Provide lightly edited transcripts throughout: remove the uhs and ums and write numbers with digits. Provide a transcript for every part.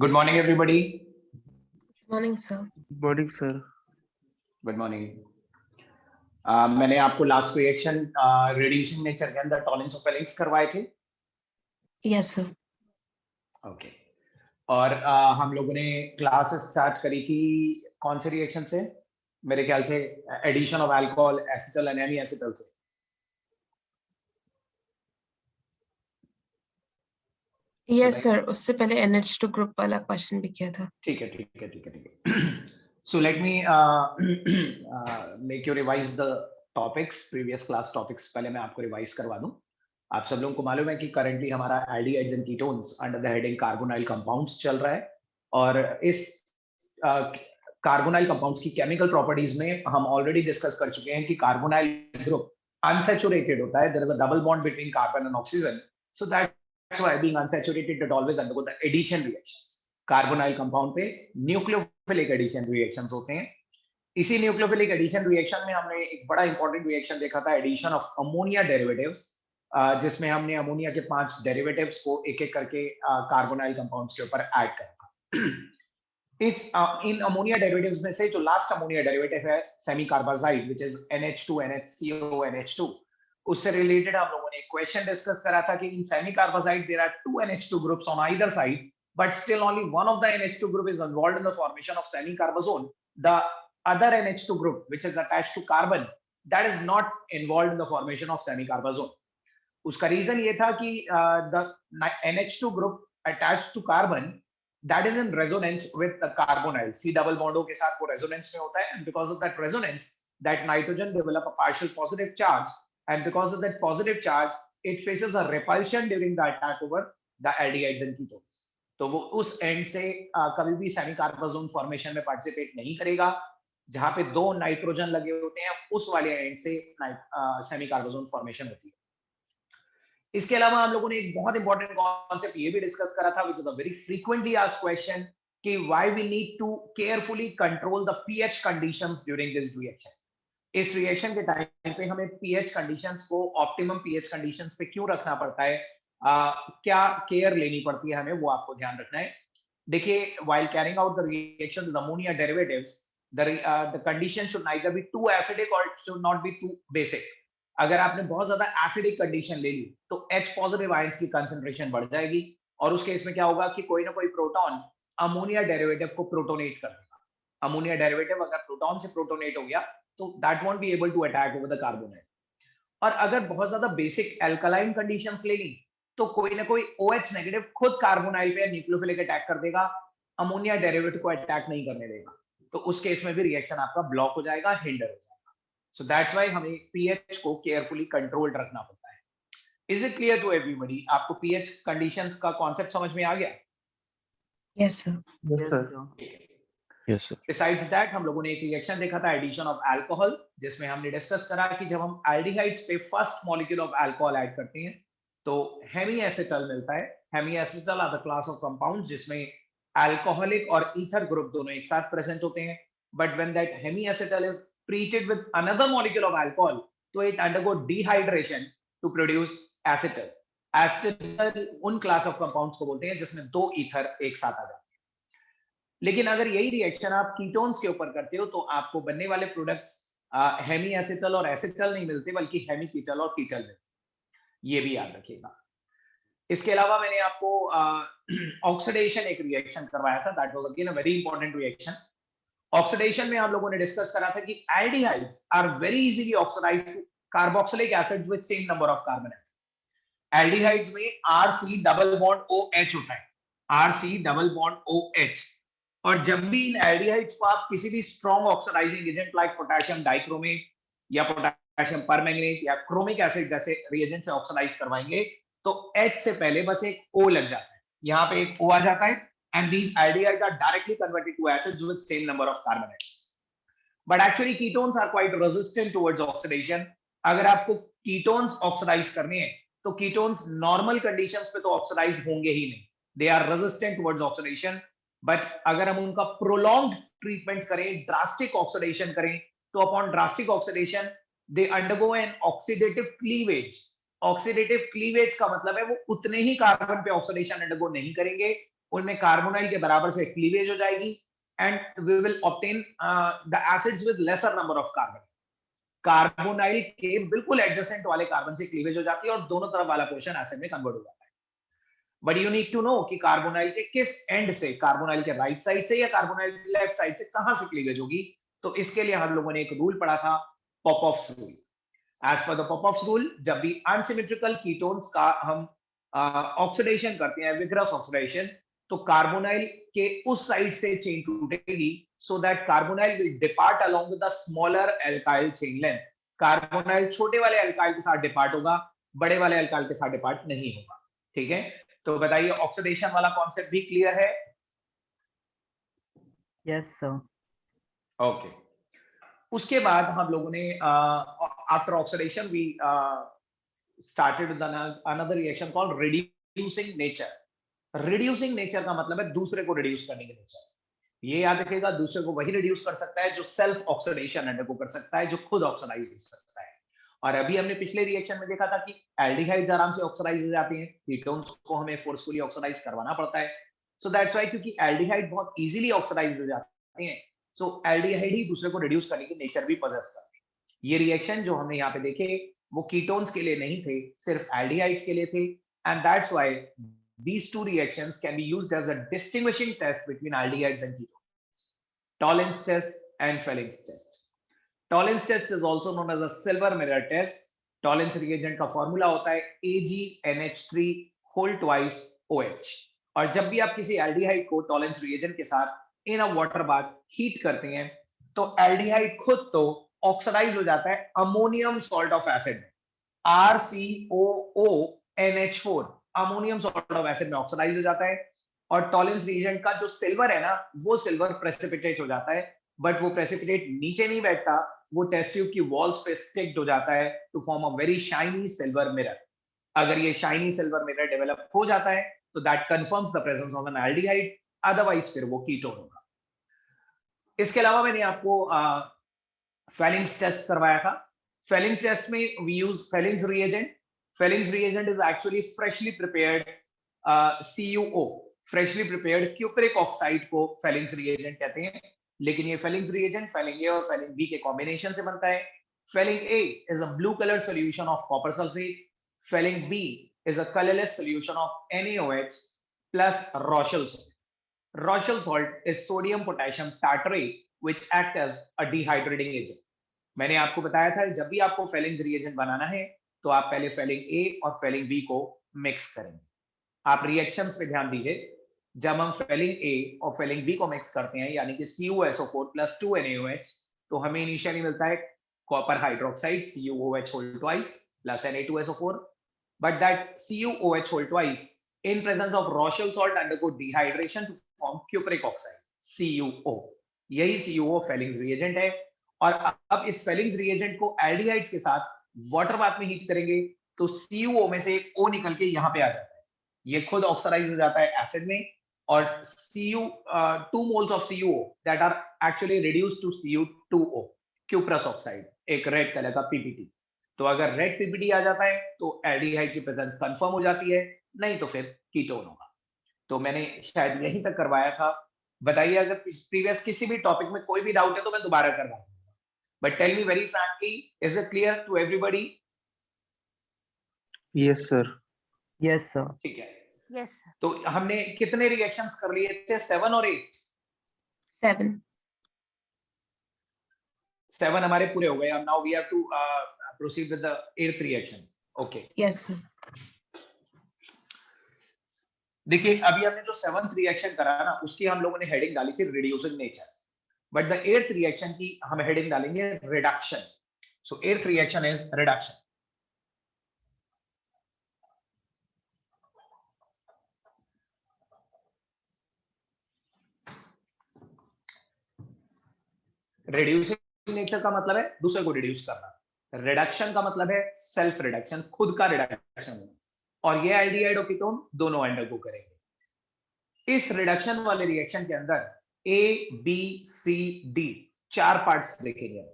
Good morning, everybody. Morning, sir. Morning sir. Good morning. मैंने आपको last reaction radiation nature के अंदर Tollens of Fehling's करवाए थे. Yes, sir. ओके. और हम लोगों ने क्लास स्टार्ट करी थी कौन से रिएक्शन से? मेरे ख्याल से addition of alcohol acetal and hemiacetal से. Yes, sir. उससे पहले NH2 ग्रुप वाला क्वेश्चन भी किया था. ठीक है. So let me make you revise the topics, previous class topics. पहले मैं आपको रिवाइज करवा दूं. आप सब लोगों को मालूम है कि करंटली हमारा aldehydes and ketones under the heading carbonyl compounds चल रहा है. और इस कार्बोनाइल कंपाउंड्स की केमिकल प्रॉपर्टीज में हम ऑलरेडी डिस्कस कर चुके हैं कि कार्बोनाइल ग्रुप अनसैचुरेटेड होता है. There is a double bond between carbon and oxygen. So that's why being unsaturated it always undergo the addition reactions. Carbonyl compound पे न्यूक्लियोफिलिक एडिशन रिएक्शंस होते हैं. इसी न्यूक्लियोफिलिक एडिशन रिएक्शन में हमने एक बड़ा इंपॉर्टेंट रिएक्शन देखा था, एडिशन ऑफ अमोनिया डेरिवेटिव्स, जिसमें हमने अमोनिया के 5 डेरिवेटिव्स को एक एक करके कार्बोनाइल कंपाउंड्स के ऊपर ऐड करा था. इट्स इन अमोनिया डेरिवेटिव्स में से जो लास्ट अमोनिया डेरिवेटिव है semi carbazide which is NH2 NHCO NH2, उससे रिलेटेड हम लोगों ने एक क्वेश्चन डिस्कस करा था कि in semicarbazide there are 2 NH2 groups on either side, but still only one of the NH2 group is involved in the formation of semi-carbazole. The other NH2 group, which is attached to carbon, that is not involved in the formation of semi-carbazole. उसका reason ये था कि the NH2 group attached to carbon that is in resonance with the carbonyl. C double bond के साथ वो resonance में होता है, and because of that resonance, that nitrogen develop a partial positive charge, and because of that positive charge, it faces a repulsion during the attack over the aldehydes and ketones. तो वो उस and से कभी भी semi कार्बाजोन formation में participate नहीं करेगा. जहां पे 2 नाइट्रोजन लगे होते हैं उस वाले एंड से सेमी कार्बाजोन फॉर्मेशन होती है. इसके अलावा हम लोगों ने एक बहुत इंपॉर्टेंट कॉन्सेप्ट ये भी डिस्कस करा था which is a very frequently asked question कि why we need to carefully control the pH conditions during this reaction. इस रिएक्शन के टाइम पे हमें पीएच कंडीशंस को ऑप्टिमम पीएच कंडीशंस पे क्यों रखना पड़ता है, क्या केयर लेनी पड़ती है हमें, वो आपको ध्यान रखना है. देखिए, while carrying out the reaction with ammonia derivatives, the condition should neither be too acidic or it should not be too basic. अगर आपने बहुत ज्यादा एसिडिक कंडीशन ले ली तो H पॉजिटिव आयंस की कंसंट्रेशन बढ़ जाएगी और उस केस में क्या होगा कि कोई ना कोई प्रोटॉन अमोनिया डेरिवेटिव को प्रोटोनेट कर देगा. अमोनिया डेरिवेटिव अगर प्रोटॉन से प्रोटोनेट हो गया तो that won't be able to attack over the carbonyl. और अगर बहुत ज्यादा बेसिक एल्कलाइन कंडीशंस ले ली तो कोई ना कोई OH नेगेटिव खुद कार्बोनाइल पे न्यूक्लियोफिलिक अटैक कर देगा, अमोनिया डेरिवेटिव को अटैक नहीं करने देगा. तो उस केस में भी रिएक्शन आपका ब्लॉक हो जाएगा, हिंडर हो जाएगा. सो दैट्स व्हाई हमें पीएच को केयरफुली कंट्रोल्ड रखना पड़ता है. Is it clear to everybody? आपको पीएच कंडीशंस का कांसेप्ट समझ में आ गया? Yes, sir. Yes sir. Yes, sir. Besides that, हम लोगों ने एक रिएक्शन देखा था एडिशन ऑफ अल्कोहल, जिसमें हमने डिस्कस करा कि जब हम एल्डिहाइड्स पे first molecule of alcohol add करते हैं तो हेमी एसिटल मिलता है. Hemiacetal are the class of compounds जिसमें अल्कोहलिक और ईथर ग्रुप दोनों एक साथ प्रेजेंट होते हैं. But when that hemiacetal is treated with another molecule of alcohol तो it undergo dehydration to produce acetal. Acetal उन क्लास ऑफ कंपाउंड्स को बोलते हैं जिसमें 2 ईथर एक साथ आ जाते हैं. लेकिन अगर यही रिएक्शन आप कीटोन्स के ऊपर करते हो तो आपको बनने वाले प्रोडक्ट्स हेमी एसिटल और एसिटल नहीं मिलते बल्कि हेमी कीटल और कीटल मिलते. ये भी याद रखिएगा. इसके अलावा मैंने आपको ऑक्सीडेशन एक रिएक्शन करवाया था. That was again a very important reaction. Oxidation में हम लोगों ने डिस्कस करा था कि aldehydes are very easily oxidised to carboxylic acids with same number of carbon atoms. Aldehydes में RC डबल बॉन्ड OH होता है, RC डबल बॉन्ड OH. और जब भी इन एल्डिहाइड्स को आप किसी भी strong oxidising agent like potassium dichromate या पोटेशियम परमैंगनेट या क्रोमिक एसिड जैसे रिएजेंट से ऑक्सीडाइज करवाएंगे तो H से पहले बस एक O लग जाता है. यहाँ पे एक O आ जाता है and these aldehydes are directly converted to acids with same number of carbon atoms. But actually ketones are quite resistant towards oxidation. अगर आपको ketones ऑक्सीडाइज करने हैं तो ketones नॉर्मल कंडीशंस पे तो ऑक्सीडाइज होंगे ही नहीं. They are resistant towards oxidation. But अगर हम उनका प्रोलॉन्ग्ड ट्रीटमेंट करें, ड्रास्टिक ऑक्सीडेशन करें तो upon drastic oxidation they undergo an oxidative cleavage. Oxidative cleavage का मतलब है वो उतने ही कार्बन पे ऑक्सीडेशन अंडरगो नहीं करेंगे उनमें कार्बोनाइल के बराबर से क्लीवेज हो जाएगी and we will obtain the acids with lesser number of carbon. Carbonyl के बिल्कुल एडजेसेंट वाले कार्बन से क्लीवेज हो जाती है और दोनों तरफ वाला पोर्शन एसिड में कन्वर्ट हो जाता है। But you need to know कि कार्बोनाइल के किस एंड से, कार्बोनाइल के राइट साइड से या कार्बोनाइल के लेफ्ट साइड से कहां से क्लीवेज होगी। तो इसके लिए हम लोगों ने एक रूल पढ़ा था, Popoff's rule. As per the Popoff's rule, जब भी अनसिमेट्रिकल कीटोन्स का हम ऑक्सीडेशन करते हैं, विग्रस ऑक्सीडेशन, तो कार्बोनाइल के उस साइड से चेन टूटेगी so that carbonyl will depart along the smaller alkyl chain length. Carbonyl छोटे वाले एल्काइल के साथ डिपार्ट होगा, बड़े वाले एल्काइल के साथ डिपार्ट नहीं होगा। ठीक है, तो बताइए ऑक्सीडेशन वाला कॉन्सेप्ट भी क्लियर है? Yes sir. ओके, उसके बाद हम लोगों ने after oxidation we started with another reaction called reducing nature. Reducing nature का मतलब है दूसरे को रिड्यूस करने के नेचर। ये याद रखिएगा, दूसरे को वही रिड्यूस कर सकता है जो सेल्फ ऑक्सीडेशन अंडरगो कर सकता है, जो खुद ऑक्सीडाइज कर सकता है। और अभी हमने पिछले रिएक्शन में देखा था कि एल्डिहाइड्स आराम से ऑक्सीडाइज हो जाती हैं, कीटोन्स को हमें फोर्सफुली ऑक्सीडाइज करवाना पड़ता है। सो दैट्स व्हाई, क्योंकि एल्डिहाइड बहुत इजीली ऑक्सीडाइज हो जाते हैं, सो एल्डिहाइड ही दूसरे को रिड्यूस करने की नेचर भी पोजेस करते हैं। ये रिएक्शन जो हमने यहाँ पे देखे वो कीटोन्स के लिए नहीं थे, सिर्फ एल्डिहाइड्स के लिए थे। And that's why these two reactions can be used as a distinguishing test between aldehydes and ketones. Tollens test and Fehling's test. Tollens test is also known as a silver mirror test. Tollens reagent का formula होता है AgNH3 whole twice OH। और जब भी आप किसी aldehyde को Tollens reagent के साथ इन अ वाटर बाथ हीट करते हैं तो एल्डिहाइड खुद तो ऑक्सीडाइज हो जाता है अमोनियम सॉल्ट ऑफ एसिड में, RCOONH4 ammonium salt of acid में ऑक्सीडाइज हो जाता है। और टॉलेंस रिएजेंट का जो सिल्वर है ना, वो सिल्वर प्रेसिपिटेट हो जाता है, बट वो प्रेसिपिटेट नीचे नहीं बैठता, वो टेस्ट ट्यूब की वॉल्स पे स्टिक्ड हो जाता है to form a very shiny silver mirror. अगर ये शाइनी सिल्वर मिरर डेवलप हो जाता है तो that confirms the presence of N aldehyde, otherwise फिर वो कीटोन होगा। इसके अलावा मैंने आपको फेलिंग्स टेस्ट करवाया था। फेलिंग टेस्ट में we use Fehling's reagent. Fehling's reagent is actually freshly prepared CuO, freshly prepared cupric oxide को Fehling's reagent कहते हैं। लेकिन ये Fehling's reagent Fehling A और Fehling B के combination से बनता है। Fehling A is a blue color solution of copper sulfate. Fehling B is a colorless solution of NaOH plus Rochelle salt. Rochelle salt is sodium potassium tartrate which act as a dehydrating agent. मैंने आपको बताया था जब भी आपको Fehling's reagent बनाना है तो आप पहले फेलिंग ए और फेलिंग बी को मिक्स करेंगे। आप रिएक्शंस पे ध्यान दीजिए, जब हम फेलिंग ए और फेलिंग बी को मिक्स करते हैं यानी कि CuSO4 plus 2 NaOH, तो हमें इनिशियली मिलता है copper hydroxide CuOH whole twice plus Na2SO4, but that CuOH whole twice in presence of Rochelle salt undergo dehydration to form cupric oxide CuO। यही CuO फेलिंग्स रिएजेंट है। और अब इस Fehling's reagent को एल्डिहाइड्स के साथ वाटर बाथ में heat करेंगे तो CuO में से एक O निकल के यहाँ पे आ जाता है, ये खुद ऑक्सीडाइज हो जाता है एसिड में, और 2 moles of CuO that are actually reduced to Cu2O, cuprous oxide, एक रेड कलर का PPT। तो अगर रेड PPT आ जाता है तो एल्डिहाइड की प्रेजेंस कंफर्म हो जाती है, नहीं तो फिर कीटोन होगा। तो मैंने शायद यहीं तक करवाया था। बताइए अगर प्रीवियस किसी भी टॉपिक में कोई भी डाउट है तो मैं दोबारा करवा दूंगा। But tell me very frankly, is it clear to everybody? Yes sir. Yes sir. ठीक है, Yes, sir. तो हमने कितने रिएक्शंस कर लिए थे? 7 और 8? 7. 7 हमारे पूरे हो गए। Now we have to proceed with the 8th reaction. Okay. Yes, sir. देखिए अभी हमने जो 7th रिएक्शन करा ना, उसकी हम लोगों ने हेडिंग डाली थी reducing nature, but the 8th reaction की हम हेडिंग डालेंगे reduction. So 8th reaction is reduction. Reducing nature का मतलब है दूसरे को रिड्यूस करना, रिडक्शन का मतलब है सेल्फ रिडक्शन, खुद का रिडक्शन। और ये एल्डिहाइड और कीटोन दोनों अंडरगो करेंगे। इस रिडक्शन वाले रिएक्शन के अंदर A, B, C, D 4 parts देखेंगे,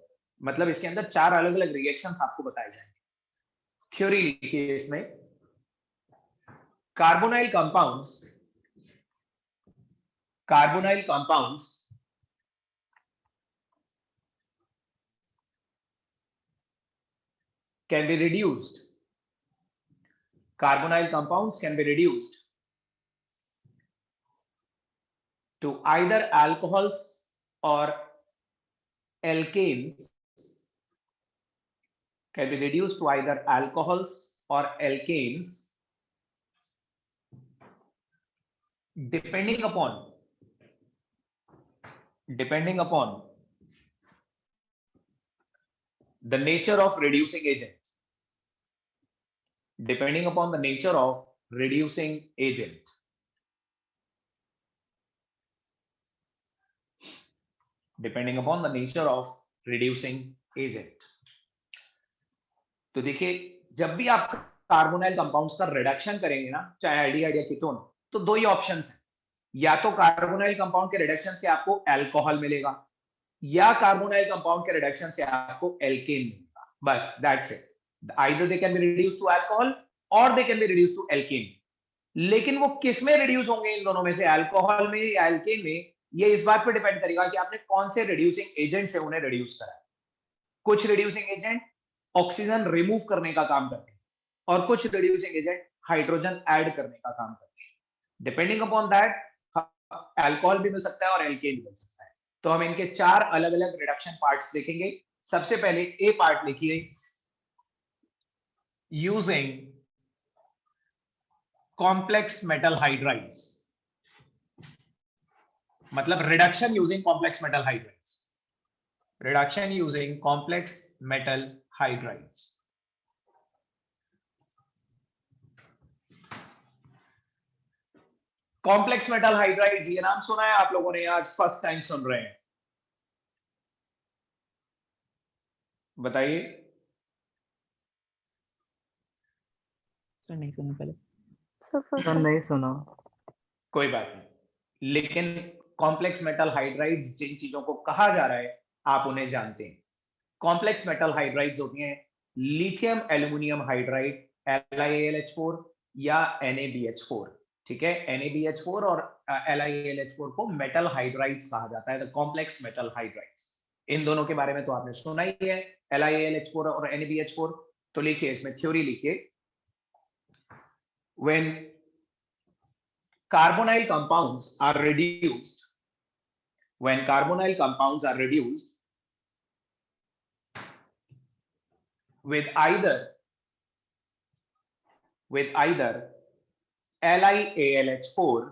मतलब इसके अंदर 4 अलग अलग रिएक्शंस आपको बताए जाएंगे। थ्योरी लिखिए इसमें, carbonyl compounds carbonyl compounds can be reduced. Carbonyl compounds can be reduced to either alcohols or alkanes. Can be reduced to either alcohols or alkanes depending upon the nature of reducing agent. Depending upon the nature of reducing agent. Depending upon the nature of reducing agent. तो देखिए, जब भी आप carbonyl compounds का reduction करेंगे ना, चाहे aldehyde या कीटोन, तो दो ही ऑप्शंस हैं। या तो कार्बोनाइल कंपाउंड के रिडक्शन से आपको अल्कोहल मिलेगा, या कार्बोनाइल कंपाउंड के रिडक्शन से आपको एल्केन मिलेगा। बस, that's it. Either they can be reduced to alcohol or they can be reduced to alkane. लेकिन वो किस में रिड्यूस होंगे इन दोनों में से, अल्कोहल में या एल्केन में, ये इस बात पर डिपेंड करेगा कि आपने कौन से रिड्यूसिंग एजेंट से उन्हें रिड्यूस करा है। कुछ रिड्यूसिंग एजेंट ऑक्सीजन रिमूव करने का काम करते हैं और कुछ रिड्यूसिंग एजेंट हाइड्रोजन ऐड करने का काम करते हैं। डिपेंडिंग अपॉन दैट अल्कोहल भी मिल सकता है और एल्केन भी मिल सकता है। तो हम इनके चार अलग अलग रिडक्शन पार्ट्स देखेंगे। सबसे पहले ए पार्ट लिखिए, यूजिंग कॉम्प्लेक्स मेटल हाइड्राइड्स, मतलब reduction using complex metal hydrides. Reduction using complex metal hydrides. Complex metal hydrides, ये नाम सुना है आप लोगों ने, आज फर्स्ट टाइम सुन रहे हैं? बताइए। नहीं सुना पहले। नहीं सुना। कोई बात नहीं, लेकिन कॉम्प्लेक्स मेटल हाइड्राइड्स जिन चीजों को कहा जा रहा है आप उन्हें जानते हैं। कॉम्प्लेक्स मेटल हाइड्राइड्स होती हैं लिथियम एल्यूमिनियम हाइड्राइड LiAlH4 या NaBH4। ठीक है, NaBH4 और LiAlH4 को मेटल हाइड्राइड्स कहा जाता है, द कॉम्प्लेक्स मेटल हाइड्राइड्स। इन दोनों के बारे में तो आपने सुना ही है, LiAlH4 और NaBH4। तो लिखिए, इसमें थ्योरी लिखिए, when carbonyl compounds are reduced, when carbonyl compounds are reduced with either LiAlH4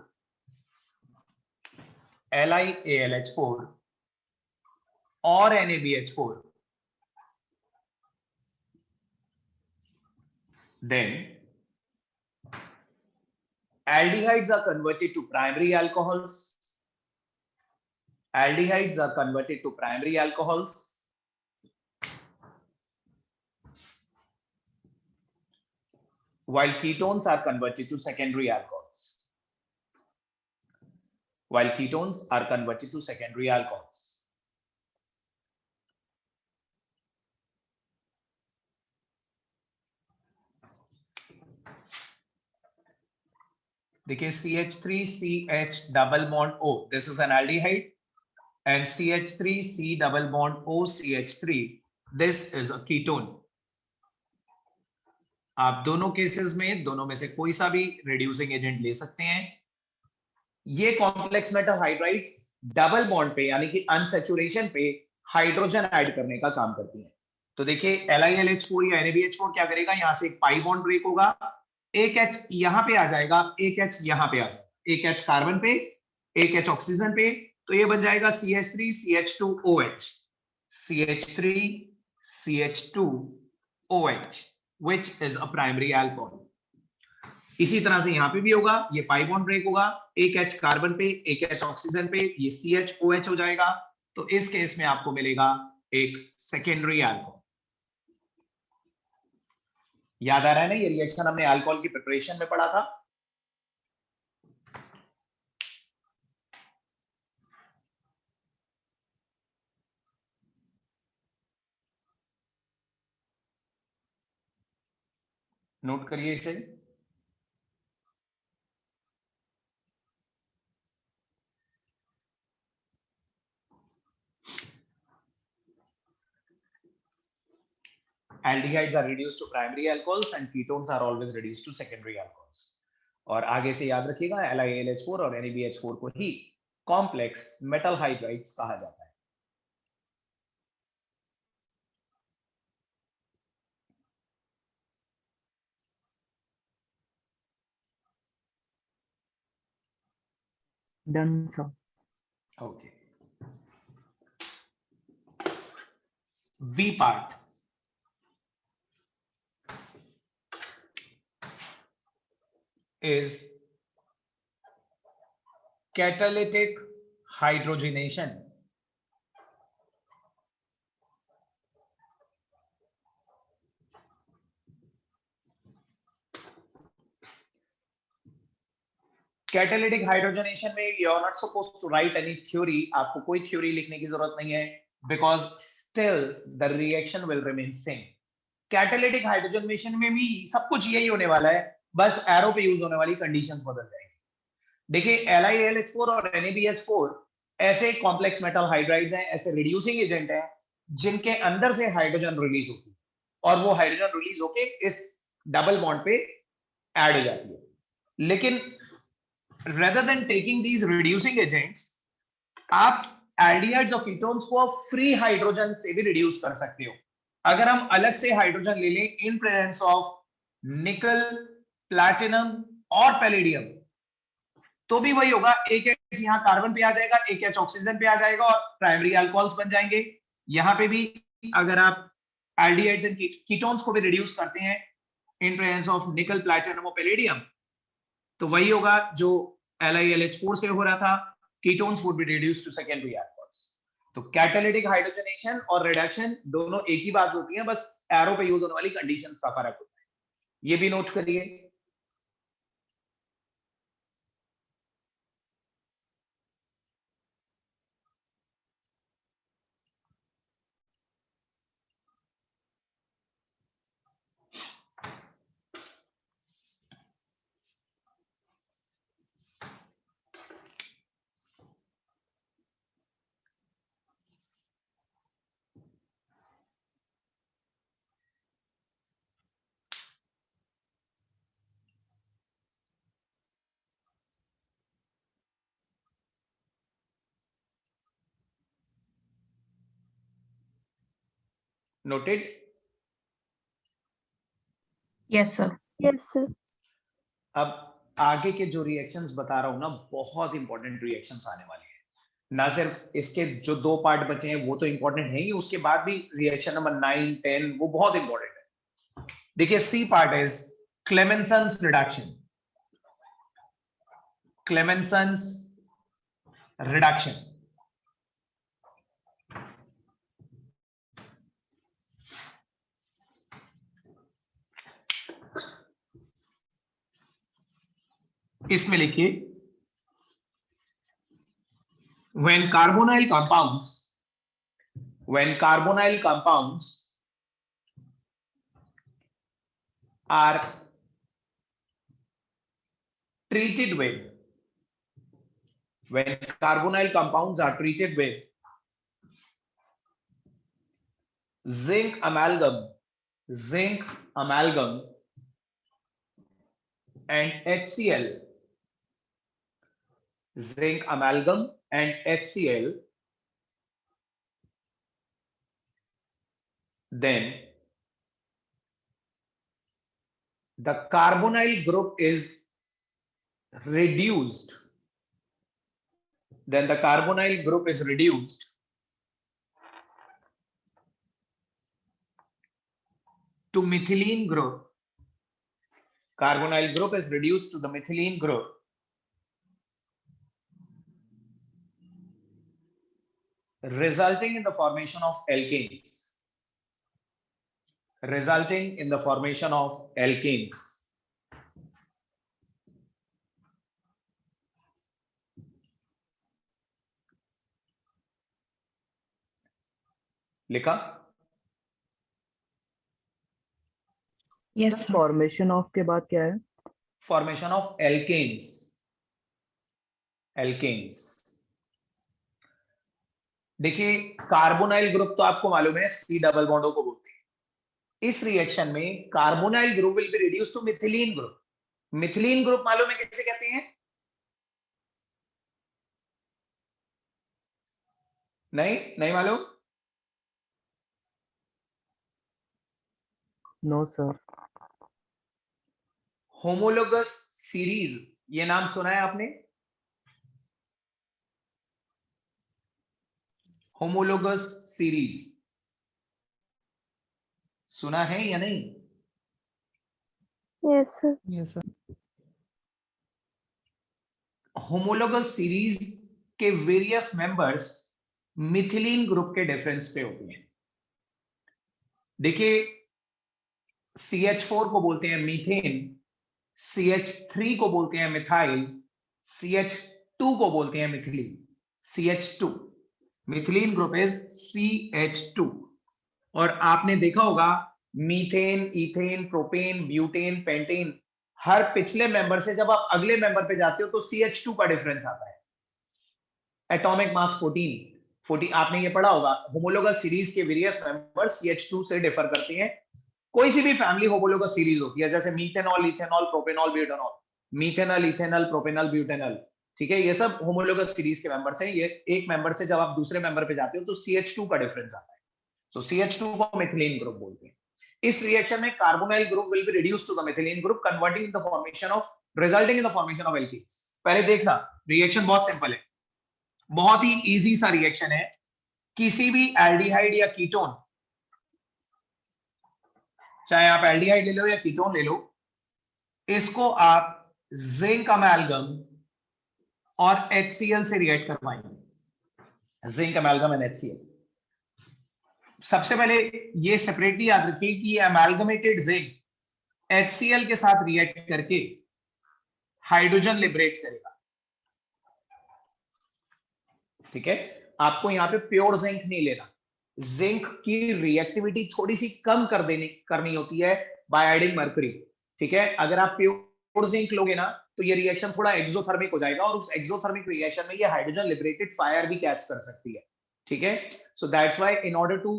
or NaBH4, then aldehydes are converted to primary alcohols. Aldehydes are converted to primary alcohols, while ketones are converted to secondary alcohols. While ketones are converted to secondary alcohols. देखिए, CH3CH double bond O, this is an aldehyde, and CH3C double bond OCH3, this is a ketone. आप दोनों cases में दोनों में से कोई सा भी रिड्यूसिंग एजेंट ले सकते हैं। ये complex metal hydrides double bond पे यानी कि अनसैचुरेशन पे हाइड्रोजन ऐड करने का काम करती हैं। तो देखिए, LiLH4 या NaBH4 क्या करेगा, यहां से एक पाई बॉन्ड ब्रेक होगा, एक H यहां पे आ जाएगा, एक H यहां पे आ जाएगा, एक H कार्बन पे, एक H ऑक्सीजन पे, तो ये बन जाएगा CH3CH2OH, CH3CH2OH, which is a primary alcohol. इसी तरह से यहां पे भी होगा, ये पाई बॉन्ड ब्रेक होगा, एक H कार्बन पे, एक H ऑक्सीजन पे, ये CHOH हो जाएगा। तो इस केस में आपको मिलेगा एक सेकेंडरी अल्कोहल। याद आ रहा है ना, ये रिएक्शन हमने अल्कोहल की प्रिपरेशन में पढ़ा था। नोट करिए इसे। aldehydes are reduced to primary alcohols and ketones are always reduced to secondary alcohols. और आगे से याद रखिएगा LiAlH4 और NaBH4 को ही कॉम्प्लेक्स मेटल हाइड्राइड्स कहा जाता है. Done sir. Okay. B part. Is catalytic hydrogenation. Catalytic hydrogenation में you are not supposed to write any theory. आपको कोई थ्योरी लिखने की जरूरत नहीं है because still the reaction will remain same. Catalytic hydrogenation में भी सब कुछ यही होने वाला है, बस एरो पे यूज होने वाली कंडीशंस बदल जाएंगी. देखिए LiAlH4 और NaBH4 ऐसे कॉम्प्लेक्स मेटल हाइड्राइड्स हैं, ऐसे रिड्यूसिंग एजेंट हैं जिनके अंदर से हाइड्रोजन रिलीज होती है और वो हाइड्रोजन रिलीज होके इस डबल बॉन्ड पे ऐड हो जाती है. लेकिन rather than taking these reducing agents, आप एल्डिहाइड्स और कीटोन्स को फ्री हाइड्रोजन से भी रिड्यूस कर सकते हो. अगर हम अलग से हाइड्रोजन ले लें इन प्रेजेंस ऑफ निकल, प्लैटिनम और पैलेडियम, तो भी वही होगा. एक एच यहाँ कार्बन पे आ जाएगा, एक एच ऑक्सीजन पे आ जाएगा और प्राइमरी अल्कोहल्स बन जाएंगे. यहाँ पे भी अगर आप एल्डिहाइड्स एंड कीटोन्स को भी रिड्यूस करते हैं in presence of nickel, platinum और पैलेडियम, तो वही होगा जो LiAlH4 से हो रहा था. Ketones would be reduced to secondary alcohols. तो कैटालिटिक हाइड्रोजनेशन और रिडक्शन दोनों एक ही बात होती है, बस एरो पे यूज होने वाली कंडीशंस का फर्क होता है. ये भी नोट करिए. Noted. Yes, sir. Yes, sir. अब आगे के जो रिएक्शंस बता रहा हूं ना, बहुत इंपॉर्टेंट रिएक्शंस आने वाले हैं. ना सिर्फ इसके जो दो पार्ट बचे हैं वो तो इंपॉर्टेंट है ही, उसके बाद भी रिएक्शन नंबर 9, 10 वो बहुत इंपॉर्टेंट है. देखिए C part is Clemmensen's reduction. Clemmensen's reduction. इसमें लिखिए when carbonyl compounds are treated with zinc amalgam and HCl, zinc amalgam and HCl, then the carbonyl group is reduced. Then the carbonyl group is reduced to methylene group. Carbonyl group is reduced to the methylene group, resulting in the formation of alkanes. लिखा. Yes, sir. Formation of के बाद क्या है? Formation of alkanes. देखिए carbonyl group तो आपको मालूम है सी डबल बॉन्डों को बोलते हैं. इस रिएक्शन में carbonyl group will be reduce to methylene group. Methylene group मालूम है कैसे कहते हैं? नहीं मालूम? No sir. होमोलोगस सीरीज, ये नाम सुना है आपने? होमोलोगस सीरीज सुना है या नहीं? Yes sir. Yes sir. Homologous series के वेरियस मेंबर्स मिथिलीन ग्रुप के डिफरेंस पे होती हैं। देखिए, CH4 को बोलते हैं मीथेन, CH3 को बोलते हैं मिथाइल, CH2 को बोलते हैं methylene. CH2 methylene group is CH2। और आपने देखा होगा methane, ethane, propane, butane, pentane, हर पिछले मेंबर से जब आप अगले मेंबर पे जाते हो तो CH2 का डिफरेंस आता है। एटॉमिक मास 14 आपने ये पढ़ा होगा। होमोलोगस सीरीज के वेरियस मेंबर्स CH2 से डिफर करते हैं। कोई सी भी फैमिली होमोलोगस सीरीज होती है, जैसे methanol, ethanol, propanol, butanol, methanol, ethanol, propanol, butanol, ठीक है, ये सब होमोलोगस सीरीज के मेंबर्स हैं। ये एक मेंबर से जब आप दूसरे मेंबर पे जाते हो तो CH2 का डिफरेंस आता है। तो CH2 को मिथिलीन ग्रुप बोलते हैं। इस रिएक्शन में carbonyl group will be reduced to the methylene group, converting in the formation of, resulting in the formation of alkenes. पहले देखना, रिएक्शन बहुत सिंपल है, बहुत ही इजी सा रिएक्शन है। किसी भी एल्डिहाइड या कीटोन, चाहे आप एल्डिहाइड ले लो या कीटोन ले लो, इसको आप जिंक अमेल्गम और HCl से रिएक्ट करवाएंगे। Zinc amalgam and HCl। सबसे पहले ये सेपरेटली याद रखिए कि ये अमेल्गमेटेड जिंक HCl के साथ रिएक्ट करके हाइड्रोजन लिबरेट करेगा, ठीक है। आपको यहां पे प्योर जिंक नहीं लेना। जिंक की रिएक्टिविटी थोड़ी सी कम करनी होती है बाय एडिंग मर्करी, ठीक है। अगर आप प्योर जिंक लोगे ना तो ये रिएक्शन थोड़ा एक्सोथर्मिक हो जाएगा, और उस एक्सोथर्मिक रिएक्शन में ये हाइड्रोजन लिबरेटेड फायर भी कैच कर सकती है, ठीक है। So that's why in order to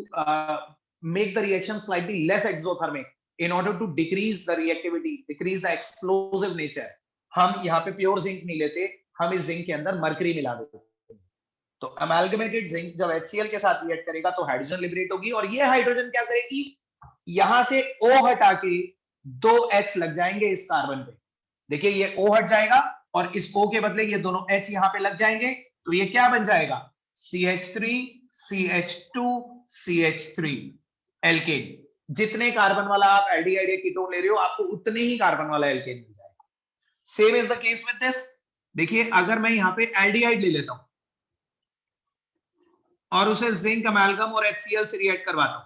make the reaction slightly less exothermic, in order to decrease the reactivity, decrease the explosive nature, हम यहाँ पे प्योर जिंक नहीं लेते, हम इस जिंक के अंदर मर्करी मिला देते हैं। तो अमेल्गमेटेड जिंक जब HCl के साथ रिएक्ट करेगा तो हाइड्रोजन लिबरेट होगी, और ये हाइड्रोजन क्या करेगी, यहां से O हटा के 2 H लग जाएंगे इस कार्बन पे। देखिए ये O हट जाएगा और इस O के बदले ये दोनों H यहां पे लग जाएंगे, तो ये क्या बन जाएगा, CH3 CH2 CH3 एल्केन। जितने कार्बन वाला आप एल्डिहाइड या कीटोन ले रहे हो, आपको उतने ही कार्बन वाला एल्केन मिल जाएगा। Same is the case with this. देखिए अगर मैं यहां पे एल्डिहाइड ले लेता हूं और उसे जिंक अमेल्गम और HCl से रिएक्ट करवाता हूं,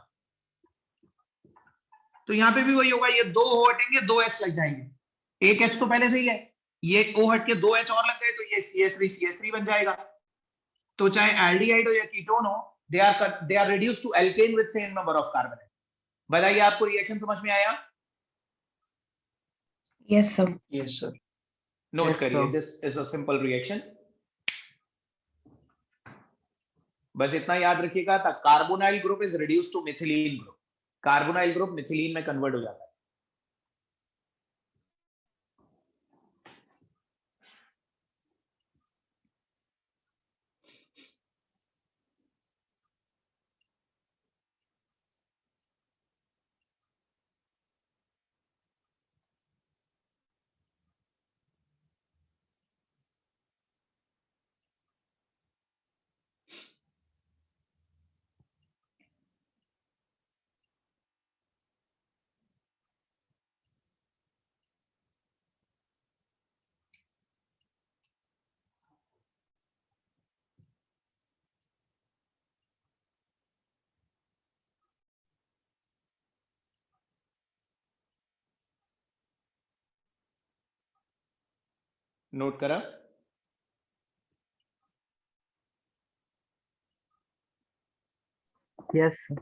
तो यहां पे भी वही होगा, ये 2 O हटेंगे, 2 H लग जाएंगे। एक H तो पहले से ही है, ये O हट के 2 H और लग गए तो ये CH3 बन जाएगा। तो चाहे एल्डिहाइड हो या कीटोन हो, they are reduced to alkane with same number of carbon. बताइए आपको रिएक्शन समझ में आया? Yes, sir. Yes sir. Note Yes, करिए, sir. This is a simple reaction. बस इतना याद रखिएगा, the carbonyl group is reduced to methylene group. Carbonyl group methylene में कन्वर्ट हो जाता है। नोट करा? Yes, sir.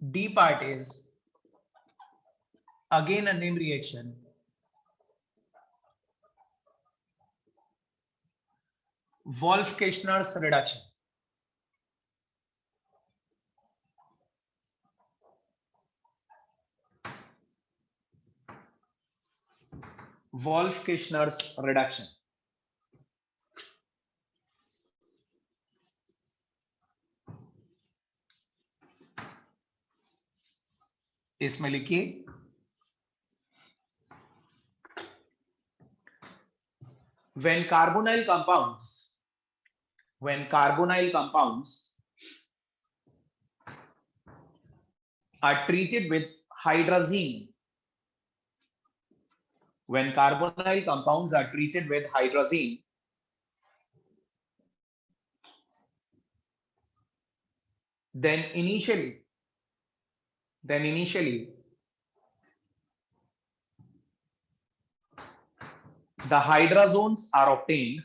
D part is again a name reaction Wolff-Kishner's reduction. Wolff-Kishner's reduction. इसमें लिखिए when carbonyl compounds are treated with hydrazine, when carbonyl compounds are treated with hydrazine, then initially the hydrazones are obtained.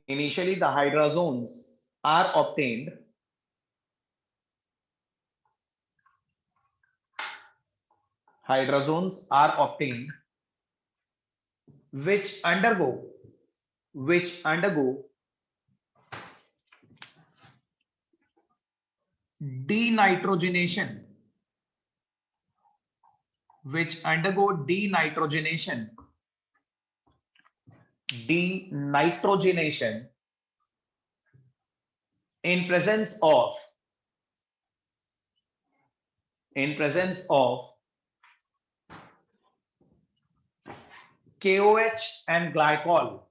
Initially the hydrazones are obtained which undergo denitrogenation, in presence of KOH and glycol,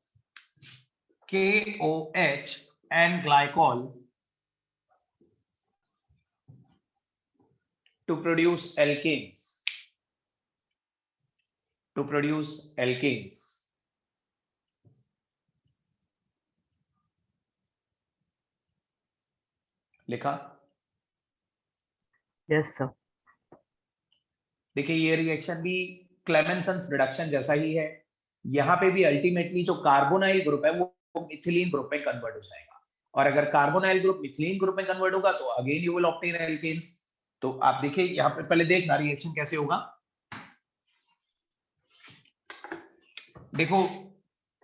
to produce alkanes. लिखा? Yes sir. देखिए ये reaction भी क्लेमेंसन्स reduction जैसा ही है। यहाँ पे भी ultimately जो कार्बोनाइल ग्रुप है वो मिथिलीन ग्रुप में कन्वर्ट हो जाएगा, और अगर कार्बोनाइल ग्रुप मिथिलीन ग्रुप में कन्वर्ट होगा तो again you will obtain alkanes. तो आप देखिए यहाँ पे पहले देखना रिएक्शन कैसे होगा। देखो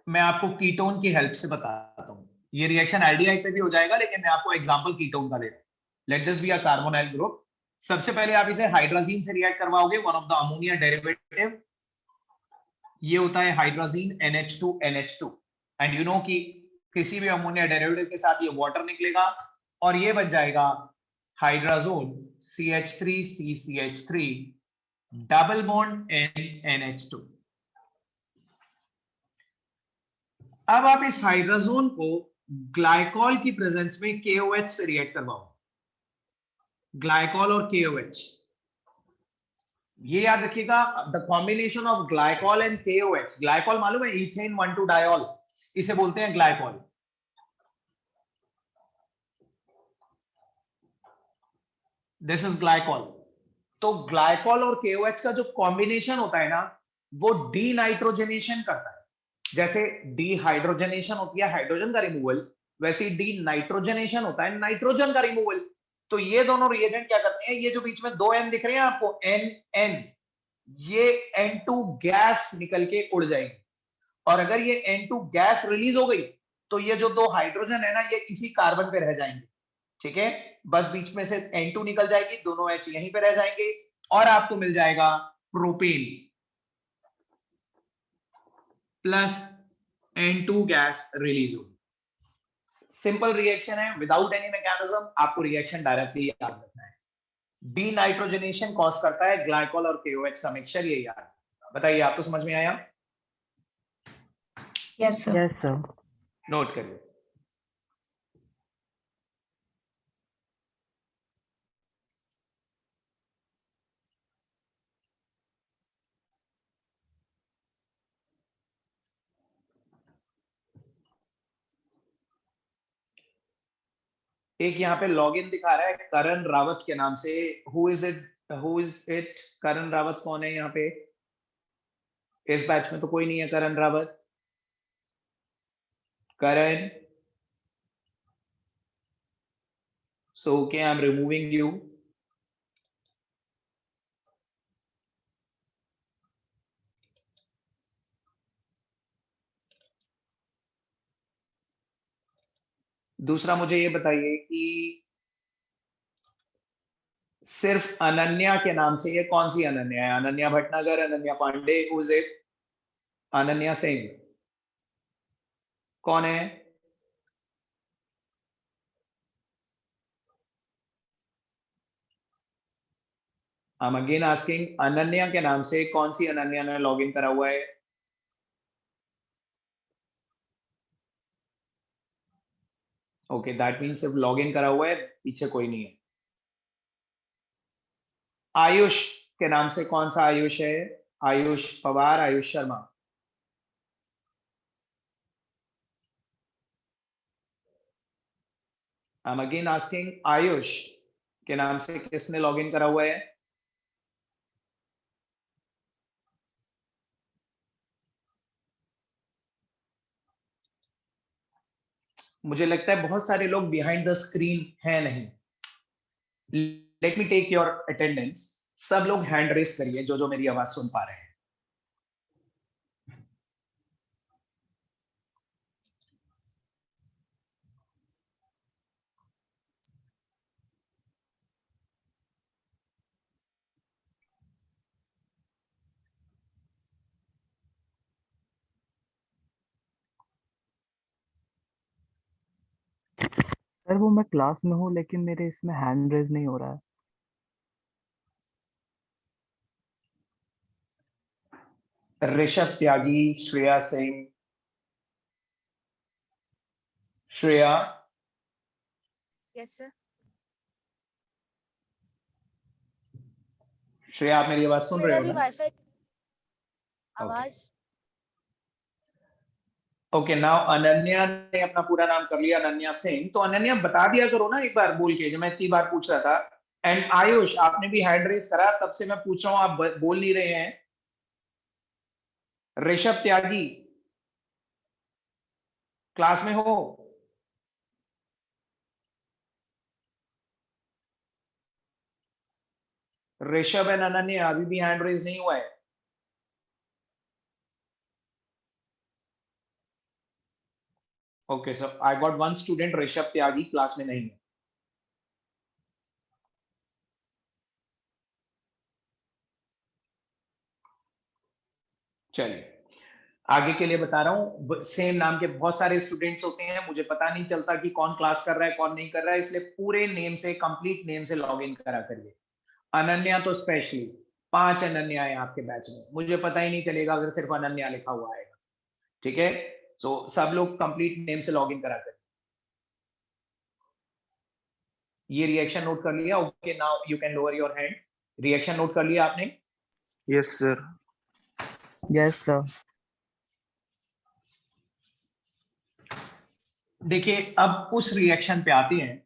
मैं आपको कीटोन की हेल्प से बताता हूँ। ये रिएक्शन एल्डिहाइड पे भी हो जाएगा, लेकिन मैं आपको एग्जांपल कीटोन का दे रहा हूँ। Let this be a carbonyl group. सबसे पहले आप इसे हाइड्रोजीन से रिएक्ट करवाओगे, one of the ammonia derivative. ये होता है hydrazine NH2 and you know कि किसी भी अमोनिया डेरिवेटिव के साथ ये वाटर निकलेगा और ये बच जाएगा hydrazone CH3CCH3 double bond NH2। अब आप इस हाइड्रोजोन को ग्लाइकॉल की प्रेजेंस में KOH से रिएक्ट करवाओ। ग्लाइकॉल और KOH, ये याद रखिएगा, the combination of glycol and KOH। Glycol मालूम है, इथेन 1,2 डायोल, इसे बोलते हैं ग्लाइकॉल। This is glycol. तो ग्लाइकॉल और KOH का जो कॉम्बिनेशन होता है ना, वो डीनाइट्रोजनेशन करता है। जैसे डीहाइड्रोजनेशन होती है हाइड्रोजन का रिमूवल, वैसे डीनाइट्रोजनेशन होता है नाइट्रोजन का रिमूवल। तो ये दोनों रिएजेंट क्या करते हैं, ये जो बीच में 2 N दिख रहे हैं आपको, NN, ये N2 गैस निकल के उड़ जाएगी, और अगर ये N2 गैस रिलीज हो गई तो ये जो 2 हाइड्रोजन है ना, ये इसी कार्बन पे रह जाएंगे। ठीक है, बस बीच में से N2 निकल जाएगी, दोनों H यहीं पे रह जाएंगे और आपको मिल जाएगा propane plus N2 gas release होगी। सिंपल रिएक्शन है, विदाउट एनी मैकेनिज्म। आपको रिएक्शन डायरेक्टली याद रखना है। डीनाइट्रोजनेशन कॉज करता है ग्लाइकॉल और KOH का मिक्सचर, ये याद। बताइए, आपको समझ में आया? Yes sir. Yes sir. Note करिए। एक यहाँ पे लॉगिन दिखा रहा है करण रावत के नाम से। Who is it? Karan Rawat कौन है यहाँ पे? इस बैच में तो कोई नहीं है करण रावत। करण, so okay, I'm removing you. दूसरा मुझे ये बताइए कि सिर्फ अनन्या के नाम से ये कौन सी अनन्या है? Ananya Bhatnagar, Ananya Pandey, who's it? अनन्या सिंह कौन है? I am again asking, Ananya के नाम से कौन सी अनन्या ने लॉगिन करा हुआ है? ओके, दैट मीन सिर्फ लॉगिन करा हुआ है, पीछे कोई नहीं है। आयुष के नाम से कौन सा आयुष है? आयुष पवार, आयुष शर्मा। आई एम अगेन आस्किंग, आयुष के नाम से किसने लॉगिन करा हुआ है? मुझे लगता है बहुत सारे लोग बिहाइंड द स्क्रीन हैं नहीं। Let me take your attendance. सब लोग हैंड रेस करिए जो जो मेरी आवाज सुन पा रहे हैं। सर वो मैं क्लास में हूँ लेकिन मेरे इसमें हैंड रेज नहीं हो रहा है। ऋषभ त्यागी, श्रेया सिंह, श्रेया, यस सर। श्रेया आप मेरी आवाज सुन रहे मेरा हो भी ना? वाईफाई आवाज ओके, नाउ अनन्या ने अपना पूरा नाम कर लिया, अनन्या सिंह। तो अनन्या बता दिया करो ना एक बार बोल के, जो मैं इतनी बार पूछ रहा था। एंड आयुष आपने भी हैंड रेस करा, तब से मैं पूछ रहा हूं, आप बोल नहीं रहे हैं। ऋषभ त्यागी क्लास में हो? ऋषभ एंड अनन्या अभी भी हैंड रेस नहीं हुआ है। Okay, so I got one student, Rishabh Tyagi class में नहीं है। चलिए आगे के लिए बता रहा हूं। सेम नाम के बहुत सारे स्टूडेंट्स होते हैं, मुझे पता नहीं चलता कि कौन क्लास कर रहा है कौन नहीं कर रहा है, इसलिए पूरे नेम से, कंप्लीट नेम से लॉग इन करा करिए। अनन्या तो स्पेशली 5 अनन्या है आपके बैच में, मुझे पता ही नहीं चलेगा अगर सिर्फ अनन्या लिखा हुआ आएगा। ठीक है, सो सब लोग कंप्लीट नेम से लॉग इन करा करिए। ये रिएक्शन नोट कर लिया? Okay, now you can lower your hand. Reaction note कर लिया आपने? Yes sir. Yes sir. देखिए अब उस रिएक्शन पे आती हैं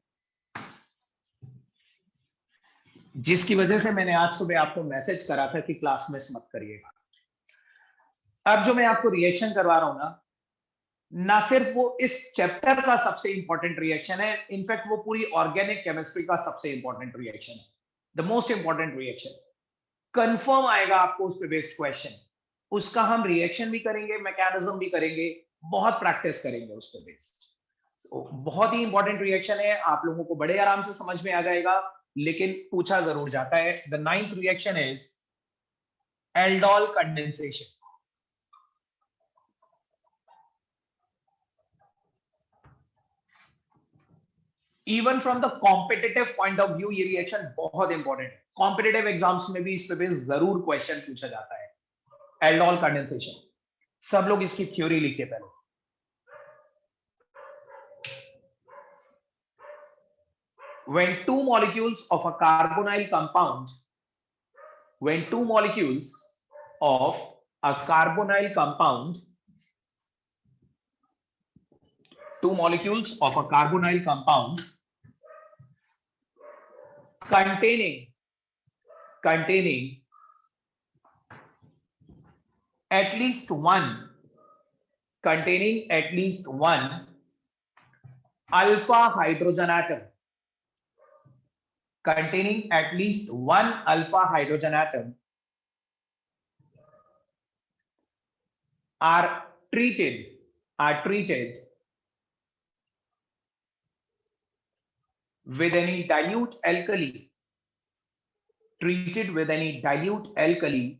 जिसकी वजह से मैंने आज सुबह आपको मैसेज करा था कि क्लास मिस मत करिएगा। अब जो मैं आपको रिएक्शन करवा रहा हूं ना सिर्फ वो इस चैप्टर का सबसे इंपॉर्टेंट रिएक्शन है, इनफैक्ट वो पूरी ऑर्गेनिक केमिस्ट्री का सबसे इंपॉर्टेंट रिएक्शन है, the most important reaction. Confirm आएगा आपको उस पे बेस्ड क्वेश्चन, उसका हम रिएक्शन भी करेंगे, मैकेनिज्म भी करेंगे, बहुत प्रैक्टिस करेंगे उस पे बेस्ड। तो बहुत ही इंपॉर्टेंट रिएक्शन है, आप लोगों को बड़े आराम से समझ में आ जाएगा, लेकिन पूछा जरूर जाता है। The 9th reaction is aldol condensation. Even from the competitive point of view ये रिएक्शन बहुत इंपॉर्टेंट है। कॉम्पिटिटिव एग्जाम्स में भी इस पे जरूर क्वेश्चन पूछा जाता है, एल्डोल कंडेंसेशन। सब लोग इसकी थ्योरी लिखिए पहले। When two molecules of a carbonyl compound, when two molecules of a carbonyl compound, two molecules of a carbonyl compound containing at least one alpha hydrogen atom, containing at least one alpha hydrogen atom are treated with any dilute alkali, treated with any dilute alkali,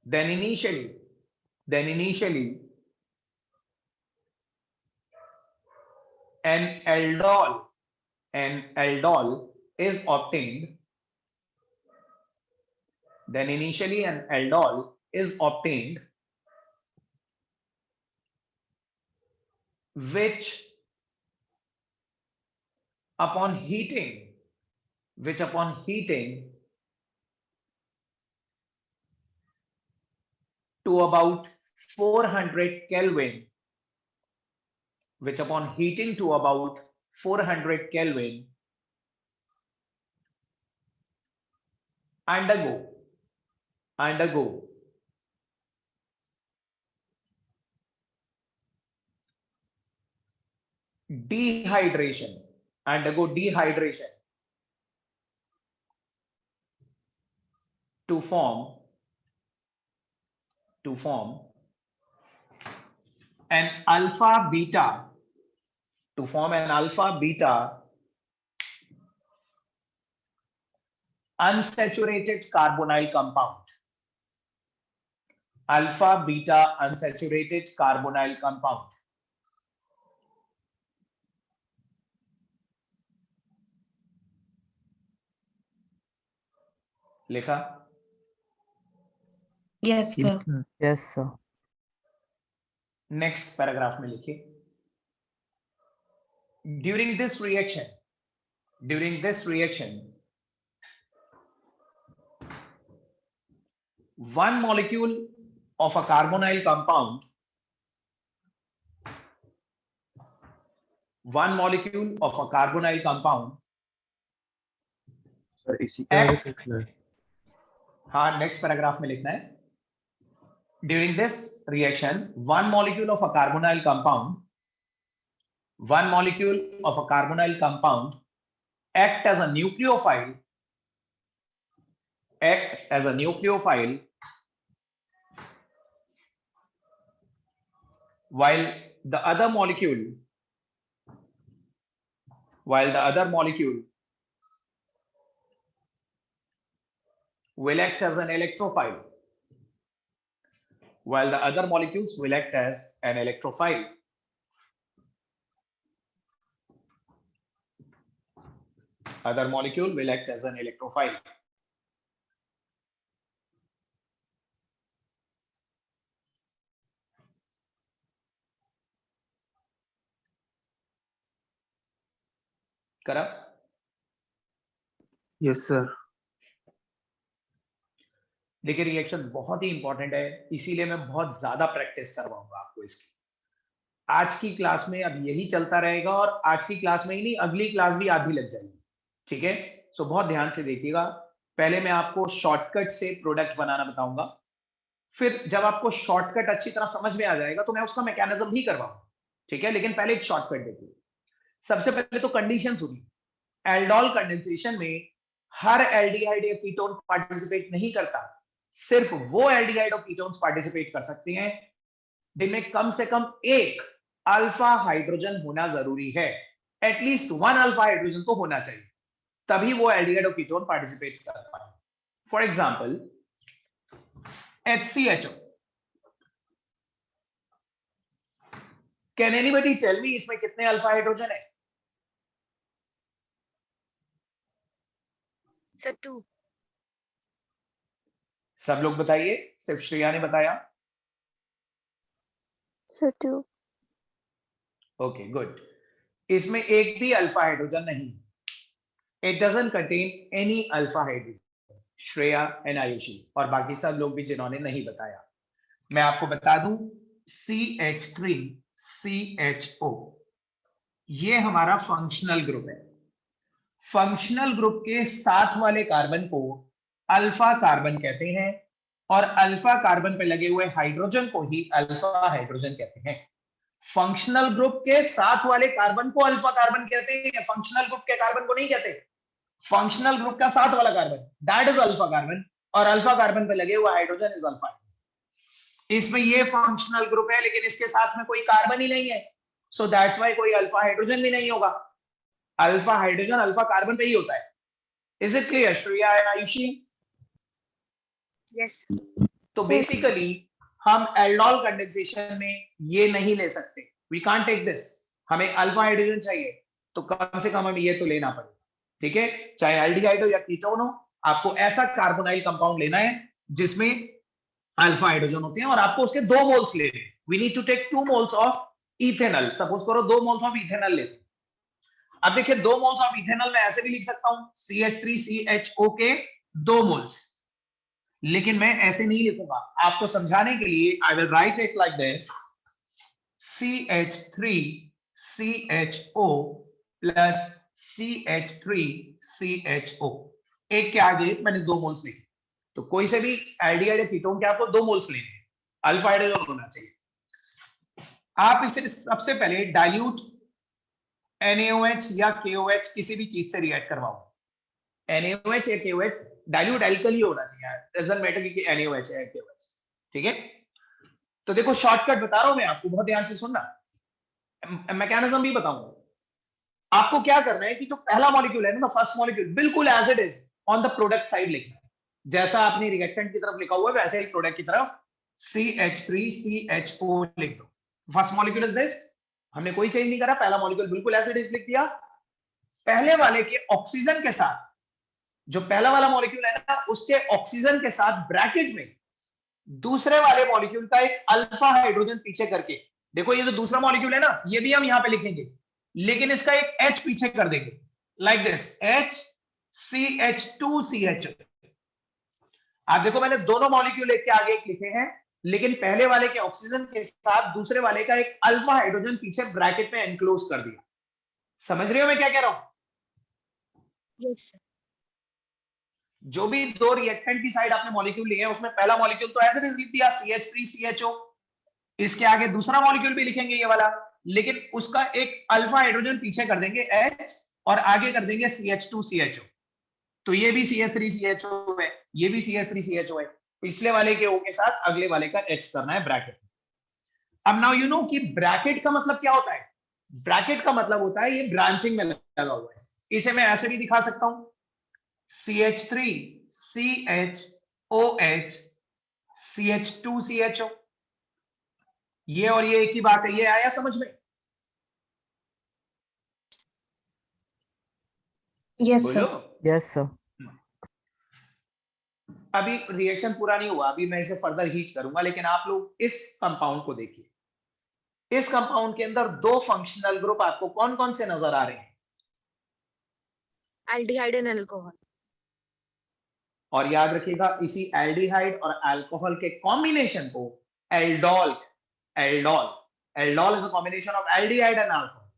then initially an aldol is obtained. Then initially an aldol is obtained which upon heating to about 400 Kelvin, which upon heating to about 400 Kelvin undergo dehydration to form an alpha beta unsaturated carbonyl compound. Alpha beta unsaturated carbonyl compound. लिखा? Yes, sir. Yes, sir. Next paragraph में लिखिए, during this reaction one molecule of a carbonyl compound sir इसी के आगे सीखना है। हाँ, next paragraph में लिखना है, during this reaction one molecule of a carbonyl compound act as a nucleophile while the other molecule will act as an electrophile. While the other molecules will act as an electrophile. Other molecule will act as an electrophile. करा? Yes sir. देखिए, reaction बहुत ही important है, इसीलिए मैं बहुत ज्यादा practice करवाऊंगा आपको इसकी। आज की क्लास में अब यही चलता रहेगा और आज की क्लास में ही नहीं, अगली क्लास भी आधी लग जाएगी, ठीक है? सो बहुत ध्यान से देखिएगा। पहले मैं आपको शॉर्टकट से प्रोडक्ट बनाना बताऊंगा, फिर जब आपको शॉर्टकट अच्छी तरह समझ में आ जाएगा तो मैं उसका मैकेनिज्म भी करवाऊंगा, ठीक है? लेकिन पहले एक शॉर्टकट देखिए। सबसे पहले तो कंडीशंस होगी। एल्डोल कंडेंसेशन में हर एल्डिहाइड या कीटोन पार्टिसिपेट नहीं करता, सिर्फ वो एल्डिहाइड और कीटोन्स पार्टिसिपेट कर सकते हैं जिनमें कम से कम एक अल्फा हाइड्रोजन होना जरूरी है। एटलीस्ट वन अल्फा हाइड्रोजन तो होना चाहिए, तभी वो एल्डिहाइड और कीटोन पार्टिसिपेट कर पाए। For example HCHO, can anybody tell me इसमें कितने अल्फा हाइड्रोजन है? सर 2। सब लोग बताइए, सिर्फ श्रेया ने बताया। सर 2। Okay, good. इसमें एक भी अल्फा हाइड्रोजन नहीं, it doesn't contain any alpha hydrogen. Shreya and Ayushi और बाकी सब लोग भी जिन्होंने नहीं बताया, मैं आपको बता दूं, CH3CHO ये हमारा फंक्शनल ग्रुप है। फंक्शनल ग्रुप के साथ वाले कार्बन को अल्फा कार्बन कहते हैं और अल्फा कार्बन पे लगे हुए हाइड्रोजन को ही अल्फा हाइड्रोजन कहते हैं। फंक्शनल ग्रुप के साथ वाले कार्बन को अल्फा कार्बन कहते हैं, फंक्शनल ग्रुप के कार्बन को नहीं कहते। फंक्शनल ग्रुप का साथ वाला carbon that is alpha carbon और अल्फा कार्बन पे लगे हुए हाइड्रोजन इज अल्फा। इसमें ये फंक्शनल ग्रुप है लेकिन इसके साथ में कोई कार्बन ही नहीं है, सो दैट्स वाई कोई अल्फा हाइड्रोजन भी नहीं होगा। अल्फा हाइड्रोजन अल्फा कार्बन पे ही होता है। Is it clear Shreya and Ayushi? Yes तो बेसिकली हम एल्डोल कंडेंसेशन में ये नहीं ले सकते, वी कांट टेक दिस। हमें अल्फा हाइड्रोजन चाहिए तो कम से कम हमें ये तो लेना पड़ेगा, ठीक है? चाहे एल्डिहाइड हो या कीटोन हो, आपको ऐसा कार्बोनाइल कंपाउंड लेना है जिसमें अल्फा हाइड्रोजन होते हैं और आपको उसके 2 मोल्स लेने हैं। We need to take 2 moles of ethanol. Suppose करो 2 मोल्स ऑफ इथेनॉल लेते हैं। अब देखिए 2 मोल्स ऑफ इथेनॉल में ऐसे भी लिख सकता हूं CH3CHO के 2 मोल्स, लेकिन मैं ऐसे नहीं लिखूंगा। आपको समझाने के लिए I will write it like this, CH3CHO plus CH3CHO। एक के आगे मैंने 2 मोल्स लिखे। तो कोई से भी एल्डिहाइड या कीटोन के आपको 2 मोल्स लेने हैं, अल्फा हाइड्रोजन होना चाहिए। आप इसे सबसे पहले डाइल्यूट NaOH या KOH किसी भी चीज से रिएक्ट करवाओ। NaOH या KOH डाइल्यूट एल्कली होना चाहिए, डजंट मैटर कि NaOH है KOH, ठीक है? तो देखो शॉर्टकट बता रहा हूं मैं आपको, बहुत ध्यान से सुनना, मैकेनिज्म भी बताऊंगा। आपको क्या करना है कि जो पहला मॉलिक्यूल है ना, फर्स्ट मॉलिक्यूल, बिल्कुल as it is on the product side लिखना है। जैसा आपने रिएक्टेंट की तरफ लिखा हुआ है वैसे ही प्रोडक्ट की तरफ CH3CHO लिख दो। फर्स्ट मॉलिक्यूल इज दिस, हमने कोई चेंज नहीं करा, पहला मॉलिक्यूल बिल्कुल एज इट इज लिख दिया। पहले वाले के ऑक्सीजन के साथ, जो पहला वाला मॉलिक्यूल है ना, उसके ऑक्सीजन के साथ ब्रैकेट में दूसरे वाले मॉलिक्यूल का एक अल्फा हाइड्रोजन पीछे करके, देखो ये जो दूसरा मॉलिक्यूल है ना, ये भी हम यहां पे लिखेंगे, लेकिन इसका एक H पीछे कर देंगे लाइक दिस, HCH2CH। आप देखो मैंने दोनों मॉलिक्यूल एक के आगे एक लिखे हैं, लेकिन पहले वाले के ऑक्सीजन के साथ दूसरे वाले का एक अल्फा हाइड्रोजन पीछे ब्रैकेट में एनक्लोज कर दिया। समझ रहे हो मैं क्या कह रहा हूं? यस जो भी 2 रिएक्टेंट की साइड आपने मॉलिक्यूल लिए हैं, उसमें पहला मॉलिक्यूल तो ऐसे लिख दिया CH3CHO, इसके आगे दूसरा मॉलिक्यूल भी लिखेंगे ये वाला, लेकिन उसका एक अल्फा हाइड्रोजन पीछे कर देंगे H और आगे कर देंगे CH2CHO। तो ये भी CH3CHO है, ये भी CH3CHO है, पिछले वाले के O के साथ अगले वाले का H करना है ब्रैकेट। अब नाउ यू नो कि ब्रैकेट का मतलब क्या होता है। ब्रैकेट का मतलब होता है ये ब्रांचिंग में लगा हुआ है। इसे मैं ऐसे भी दिखा सकता हूं, CH3CHOH CH2CHO, ये और ये एक ही बात है। ये आया समझ में? Yes, बोलो। sir. Yes sir. अभी रिएक्शन पूरा नहीं हुआ, अभी मैं इसे फर्दर हीट करूंगा, लेकिन आप लोग इस कंपाउंड को देखिए। इस कंपाउंड के अंदर 2 फंक्शनल ग्रुप आपको कौन कौन से नजर आ रहे हैं? Aldehyde and alcohol. और याद रखिएगा इसी एल्डिहाइड और अल्कोहल के कॉम्बिनेशन को aldol, aldol is a combination of aldehyde and alcohol.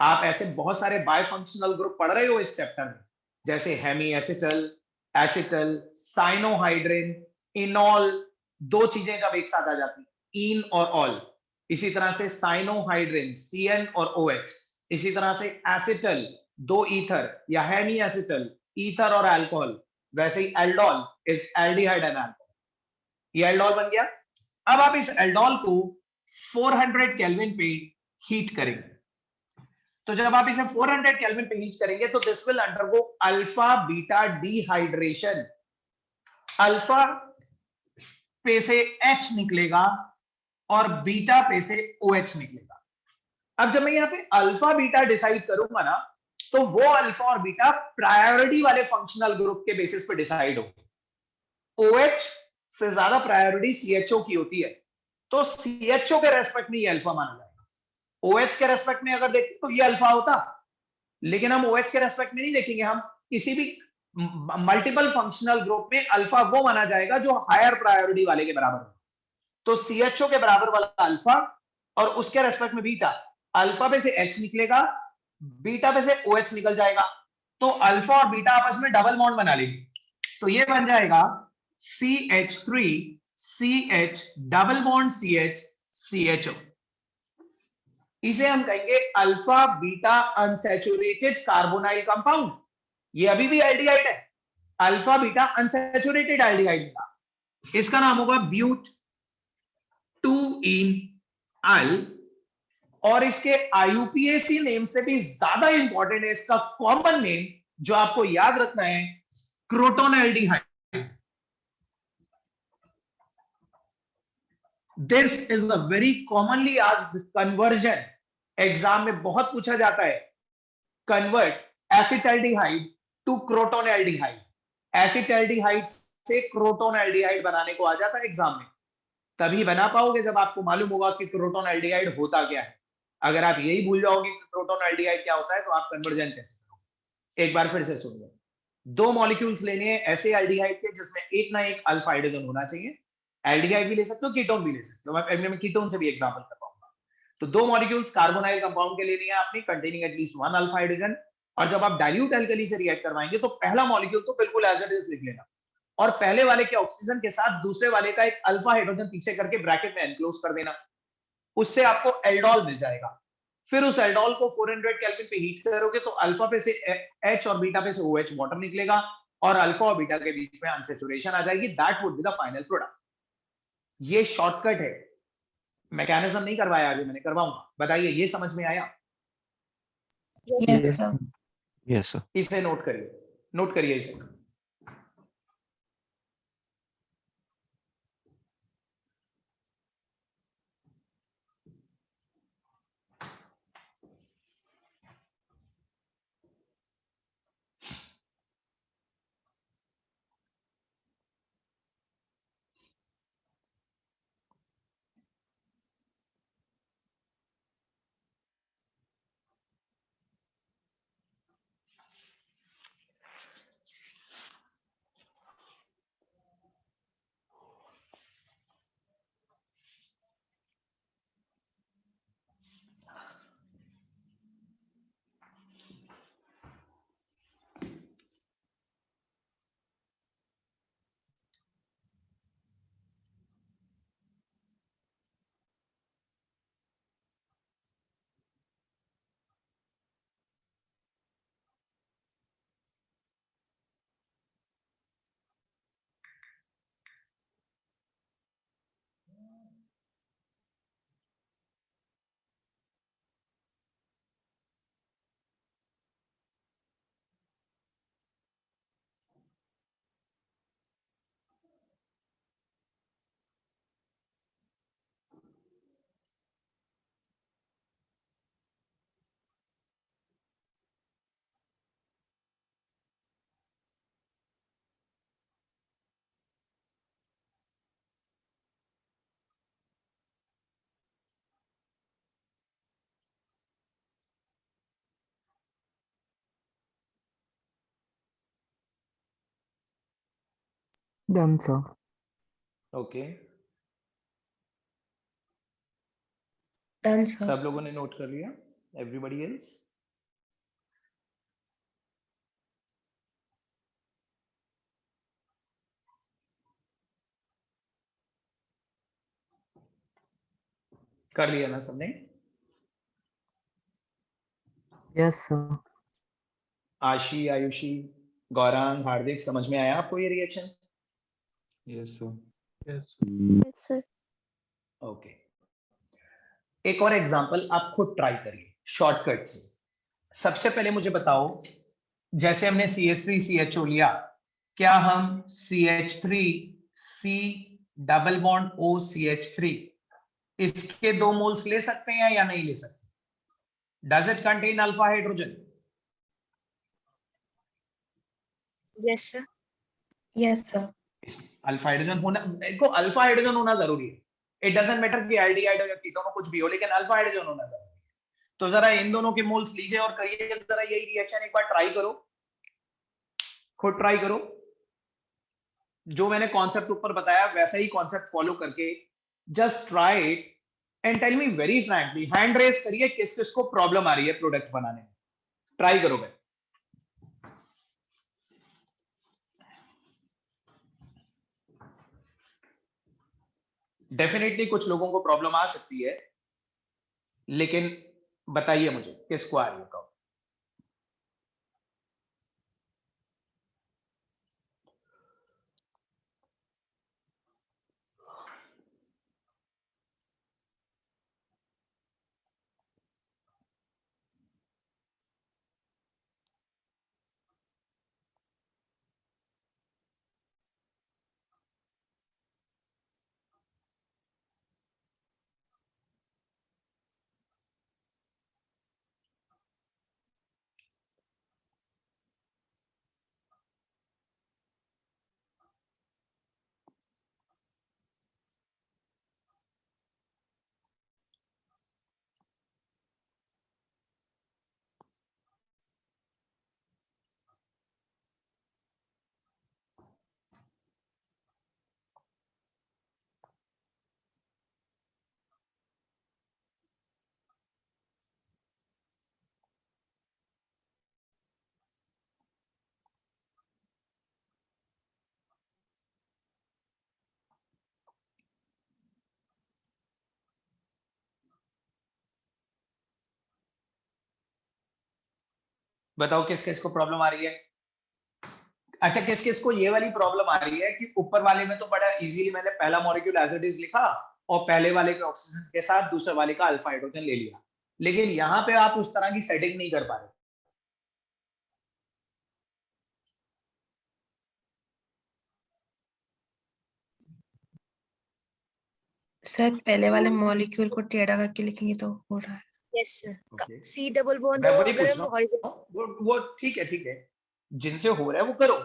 आप ऐसे बहुत सारे बायफंक्शनल ग्रुप पढ़ रहे हो इस चैप्टर में, जैसे hemiacetal, acetal, cyanohydrin, enol, 2 चीजें जब एक साथ आ जाती, इन और ऑल। इसी तरह से साइनोहाइड्रिन, CN और OH। इसी तरह से एसिटल, 2 ईथर या हेमी एसिटल, ईथर और अल्कोहल। वैसे ही aldol is aldehyde and alcohol. ये एल्डोल बन गया। अब आप इस एल्डोल को 400 केल्विन पे हीट करेंगे। तो जब आप इसे 400 केल्विन पे हीट करेंगे तो this will undergo alpha beta dehydration. Alpha पे से H निकलेगा और बीटा पे से OH निकलेगा। अब जब मैं यहाँ पे अल्फा बीटा डिसाइड करूंगा ना, तो वो अल्फा और बीटा प्रायोरिटी वाले फंक्शनल ग्रुप के बेसिस पे डिसाइड होगा। OH से ज्यादा प्रायोरिटी CHO की होती है, तो CHO के रेस्पेक्ट में ये अल्फा माना जाएगा। OH के रेस्पेक्ट में अगर देखते तो ये अल्फा होता, लेकिन हम OH के रेस्पेक्ट में नहीं देखेंगे। हम किसी भी मल्टीपल फंक्शनल ग्रुप में अल्फा वो माना जाएगा जो हायर प्रायोरिटी वाले के बराबर हो। तो CHO के बराबर वाला अल्फा और उसके रेस्पेक्ट में बीटा, अल्फा पे से H निकलेगा, बीटा पे से OH निकल जाएगा, तो अल्फा और बीटा आपस में डबल बॉन्ड बना लेंगे। तो ये बन जाएगा CH3CH double bond CH CHO। इसे हम कहेंगे alpha beta unsaturated carbonyl compound. ये अभी भी एल्डिहाइड है, अल्फा बीटा अनसैचुरेटेड एल्डिहाइड का। इसका नाम होगा ब्यूट 2 इन अल और इसके आईयूपीएसी नेम से भी ज्यादा इंपॉर्टेंट है इसका कॉमन नेम, जो आपको याद रखना है, crotonaldehyde. This is a very commonly asked conversion, exam में बहुत पूछा जाता है। Convert acetaldehyde to crotonaldehyde, acetaldehyde से क्रोटोनएल्डिहाइड बनाने को आ जाता है एग्जाम में। तभी बना पाओगे जब आपको मालूम होगा कि क्रोटोनएल्डिहाइड होता क्या है। अगर आप यही भूल जाओगे कि क्रोटोनएल्डिहाइड क्या होता है, तो आप कन्वर्जन कैसे करोगे? एक बार फिर से सुन लो। दो मॉलिक्यूल्स लेने हैं ऐसे एल्डिहाइड के जिसमें एक ना एक अल्फा हाइड्रोजन होना चाहिए। एल्डिहाइड भी ले सकते हो, कीटोन भी ले सकते हो। मैं कीटोन से भी एग्जांपल कर पाऊंगा। तो दो मॉलिक्यूल्स कार्बोनाइल कंपाउंड के लेने हैं आपने, containing at least one alpha hydrogen. और जब आप डाइल्यूट एल्कली से रिएक्ट करवाएंगे तो पहला मॉलिक्यूल तो बिल्कुल एज इट इज लिख लेना, और पहले वाले के ऑक्सीजन के साथ दूसरे वाले का एक अल्फा हाइड्रोजन पीछे करके ब्रैकेट में एनक्लोज कर देना। उससे आपको एल्डोल मिल जाएगा। फिर उस एल्डोल को 400 केल्विन पे हीट करोगे तो अल्फा पे से H और बीटा पे से OH वाटर निकलेगा, और अल्फा और बीटा के बीच में अनसैचुरेशन आ जाएगी। That would be the final product. ये शॉर्टकट है, मैकेनिज्म नहीं करवाया अभी, मैंने करवाऊंगा। बताइए, ये समझ में आया? Yes, sir. Yes, sir. इसे नोट करिए, नोट करिए इसे। Done, sir. Okay, Done, sir. सब लोगों ने नोट कर लिया? Everybody else? कर लिया ना सबने? Yes, sir. आशी, आयुषी, गौरांग, हार्दिक, समझ में आया आपको ये reaction? Yes, sir. Yes. Yes, sir. Okay, एक और एग्जांपल आप खुद ट्राई करिए शॉर्टकट से। सबसे पहले मुझे बताओ, जैसे हमने CH3CHO लिया, क्या हम CH3C डबल बॉन्ड OCH3 इसके 2 मोल्स ले सकते हैं या नहीं ले सकते? Does it contain alpha hydrogen? Yes, sir. Yes, sir. Alpha hydrogen होना, देखो अल्फा हाइड्रोजन होना जरूरी है। इट डजंट मैटर कि एल्डिहाइड हो या कीटोन हो, कुछ भी हो, लेकिन अल्फा हाइड्रोजन होना जरूरी है। तो जरा इन दोनों के मोल्स लीजिए और करिए जरा यही रिएक्शन, एक बार ट्राई करो, खुद ट्राई करो। जो मैंने कॉन्सेप्ट ऊपर बताया वैसा ही कॉन्सेप्ट फॉलो करके just try it and tell me very frankly, hand raise करिए किस किस को प्रॉब्लम आ रही है प्रोडक्ट बनाने में। ट्राई करो भाई। डेफिनेटली कुछ लोगों को प्रॉब्लम आ सकती है, लेकिन बताइए मुझे किसको आ रही है प्रॉब्लम? बताओ किस किस को प्रॉब्लम आ रही है? अच्छा, किस किस को ये वाली प्रॉब्लम आ रही है कि ऊपर वाले में तो बड़ा इजीली मैंने पहला मॉलिक्यूल एज इट इज लिखा और पहले वाले के ऑक्सीजन के साथ दूसरे वाले का अल्फा हाइड्रोजन ले लिया, लेकिन यहाँ पे आप उस तरह की सेटिंग नहीं कर पा रहे। सर पहले वाले मॉलिक्यूल को टेढ़ा करके लिखेंगे तो हो रहा है। Yes sir, Okay. C double bond मैं वही अगर पूछ हम रहा हॉरिजॉन्टल, हूँ, वो ठीक है, ठीक है, जिनसे हो रहा है वो करो,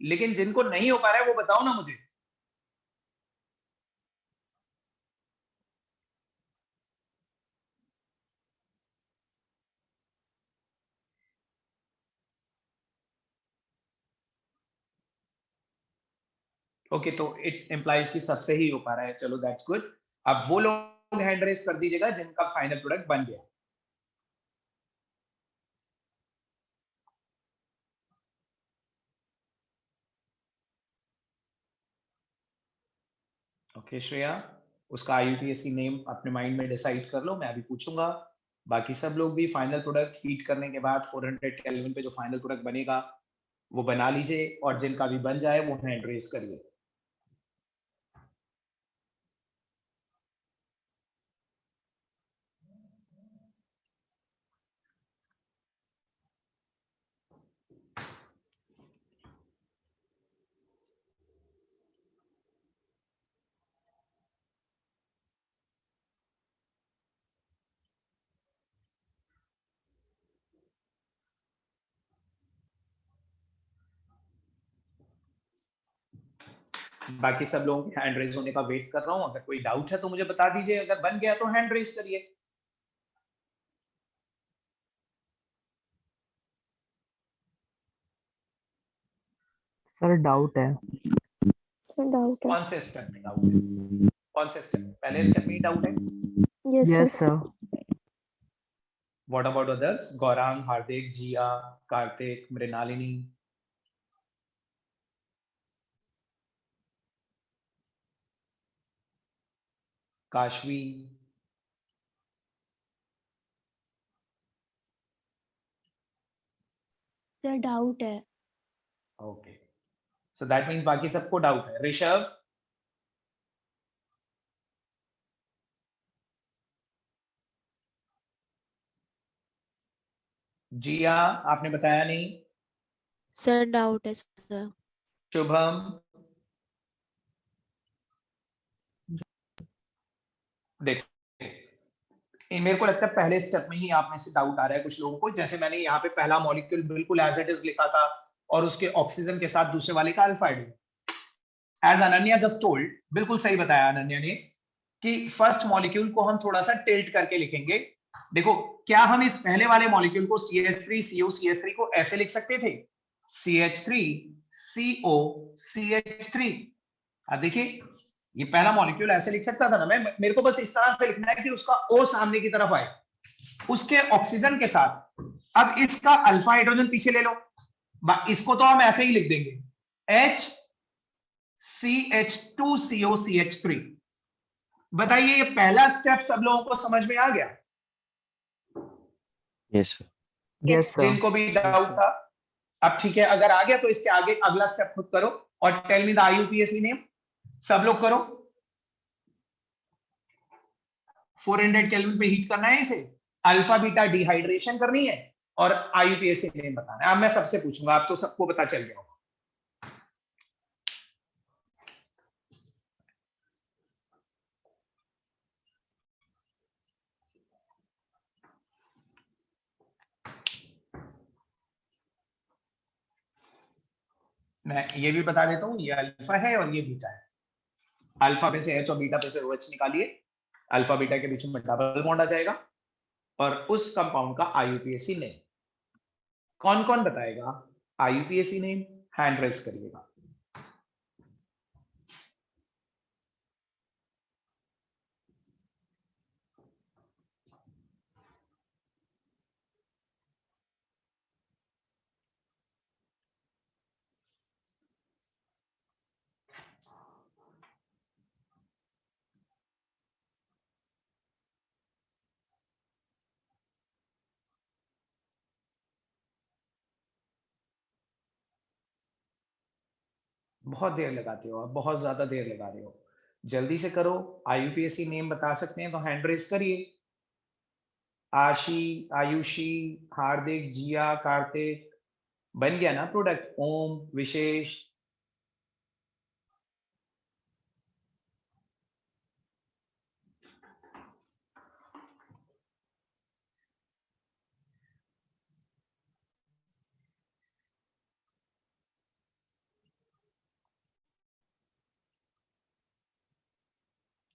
लेकिन जिनको नहीं हो पा रहा है वो बताओ ना मुझे। ओके, तो इट इम्प्लाइज कि सबसे ही हो पा रहा है, चलो दैट्स गुड। अब वो लोग हैंड रेस कर दीजिएगा जिनका फाइनल प्रोडक्ट बन गया। ओके श्रेया, उसका आईयूपीएसी नेम अपने माइंड में डिसाइड कर लो, मैं अभी पूछूंगा। बाकी सब लोग भी फाइनल प्रोडक्ट हीट करने के बाद 400 केल्विन पे जो फाइनल प्रोडक्ट बनेगा वो बना लीजिए, और जिनका भी बन जाए वो हैंड रेस करिए। बाकी सब लोगों के हैंड रेज होने का वेट कर रहा हूं, अगर कोई डाउट है तो मुझे बता दीजिए, अगर बन गया तो हैंड रेज करिए। सर डाउट है। सर डाउट है। कौन से स्टेप में डाउट है? कौन से स्टेप में? पहले स्टेप में ही डाउट है? Yes yes sir. Sir. What about others? Gaurang, Hardik, Jiya, Kartik, Mrinalini? Kashvi? Sir doubt है। ओके, सो दैट मीन्स बाकी सबको डाउट है। ऋषभ? जिया, आपने बताया नहीं। सर डाउट है सर। शुभम? देखो, मेरे को लगता है पहले स्टेप में ही आप में से डाउट आ रहा है कुछ लोगों को, जैसे मैंने यहाँ पे पहला मॉलिक्यूल बिल्कुल एज इट इज लिखा था और उसके ऑक्सीजन के साथ दूसरे वाले का alpha hydrogen. As Ananya just told, बिल्कुल सही बताया अनन्या ने, कि फर्स्ट मॉलिक्यूल को हम थोड़ा सा टिल्ट करके लिखेंगे। देखो, क्या हम इस पहले वाले मॉलिक्यूल को CH3CO CH3 को ऐसे लिख सकते थे, CH3CO CH3? अब देखिए, ये पहला मॉलिक्यूल ऐसे लिख सकता था ना मैं, मेरे को बस इस तरह से लिखना है कि उसका O सामने की तरफ आए उसके ऑक्सीजन के साथ। अब इसका अल्फा हाइड्रोजन पीछे ले लो, इसको तो हम ऐसे ही लिख देंगे, HCH2COCH3। बताइए, ये पहला स्टेप सब लोगों को समझ में आ गया? Yes, sir. Yes sir. जिनको भी डाउट था, अब ठीक है, अगर आ गया तो इसके आगे अगला स्टेप खुद करो और tell me the IUPAC name. सब लोग करो। 400 केल्विन पे हीट करना है इसे, अल्फा बीटा डिहाइड्रेशन करनी है और आईयूपीएसी नेम बताना है। अब मैं सबसे पूछूंगा, आप तो सबको पता चल गया होगा। मैं ये भी बता देता हूँ, ये अल्फा है और ये बीटा है। अल्फा पे से H और बीटा पे से OH निकालिए, अल्फा बीटा के बीच में डबल बॉन्ड आ जाएगा और उस कंपाउंड का आईयूपीएसी नेम। कौन कौन बताएगा आईयूपीएसी नेम? हैंड रेज करिएगा। बहुत देर लगाते हो आप, बहुत ज्यादा देर लगा रहे हो, जल्दी से करो। आईयूपीएसी नेम बता सकते हैं तो हैंड रेस करिए। आशी, आयुषी, हार्दिक, जिया, कार्तिक, बन गया ना प्रोडक्ट? ओम, विशेष,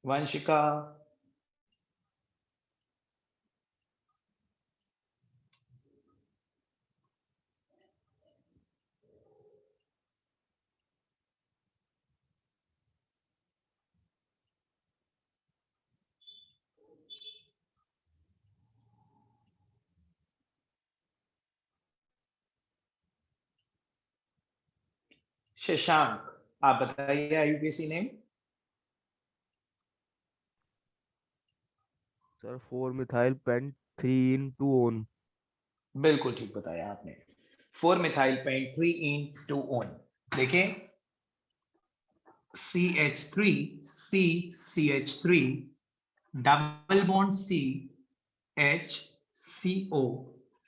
वंशिका, शशांक, आप बताइए IUPAC name. Sir 4 methyl pent 3 en 2 own. बिल्कुल ठीक बताया आपने, 4 मिथाइल पेंट 3 इन 2 ओन। देखें, CH3 C CH3 double bond C H CO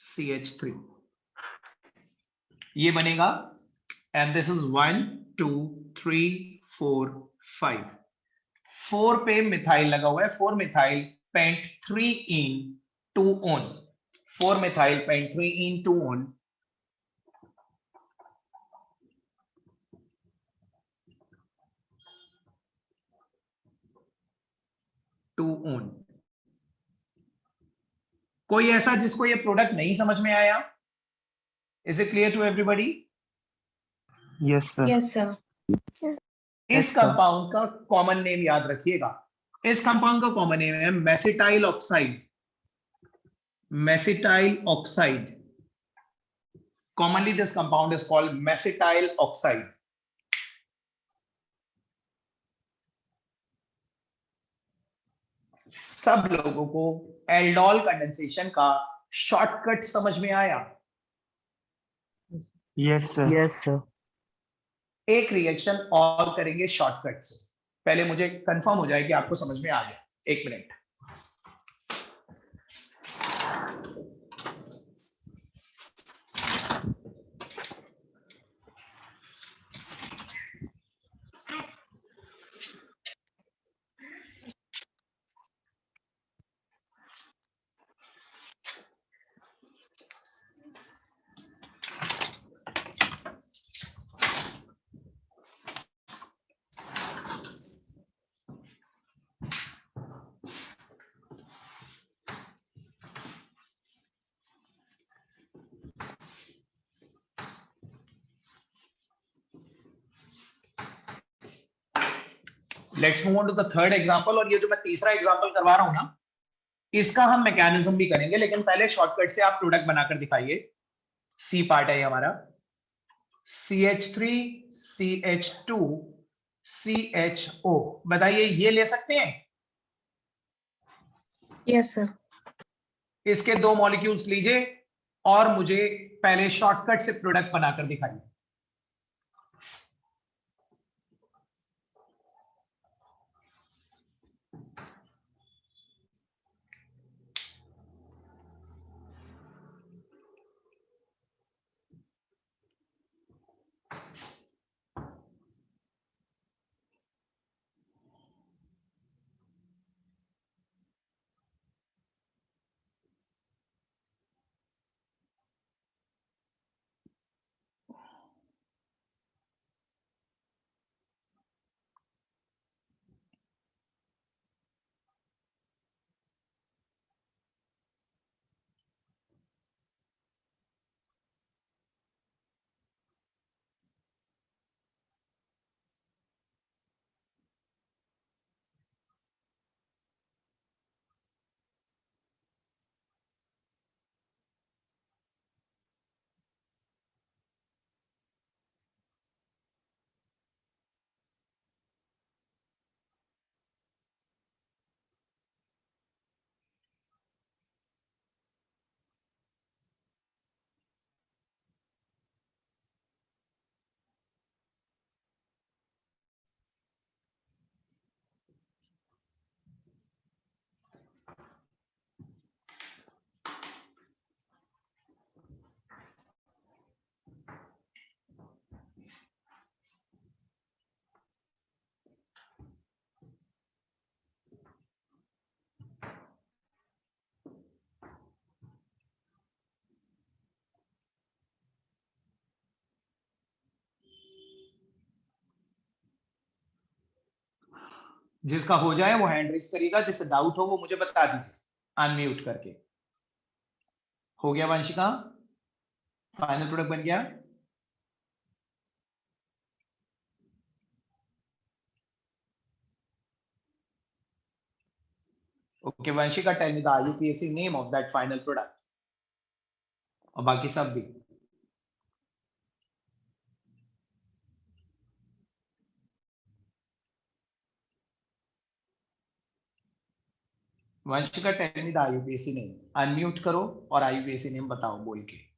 CH3, ये बनेगा। एंड दिस इज 1 2 3 4 5, 4 पे मिथाइल लगा हुआ है, 4 methyl pent 3 en 2 one, 4 methyl pent 3 en 2 one. कोई ऐसा जिसको ये प्रोडक्ट नहीं समझ में आया? Is it clear to everybody? Yes, sir. Yes, sir. इस Yes, sir. कंपाउंड का कॉमन नेम याद रखिएगा। इस कंपाउंड का कॉमन नेम है mesityl oxide. Mesityl oxide, commonly this compound is called mesityl oxide. सब लोगों को एल्डोल कंडेंसेशन का शॉर्टकट समझ में आया? Yes, sir. Yes, sir. एक रिएक्शन और करेंगे शॉर्टकट से, पहले मुझे कंफर्म हो जाए कि आपको समझ में आ गया। एक minute. Let's move on to the third example. और ये जो मैं तीसरा एग्जांपल करवा रहा हूं ना, इसका हम मैकेनिज्म भी करेंगे, लेकिन पहले शॉर्टकट से आप प्रोडक्ट बनाकर दिखाइए। सी पार्ट है हमारा, CH3 CH2 CHO। बताइए ये ले सकते हैं? Yes, sir. इसके 2 मॉलिक्यूल्स लीजिए और मुझे पहले शॉर्टकट से प्रोडक्ट बनाकर दिखाइए। जिसका हो जाए वो हैंड रेस करेगा, जिससे डाउट हो वो मुझे बता दीजिए अनम्यूट करके। हो गया वंशिका? फाइनल प्रोडक्ट बन गया? Okay Vanshika, tell me the IUPAC name of that final product, और बाकी सब भी। Vanshika, tell me the IUPAC name. Unmute करो और IUPAC नेम बताओ बोल के।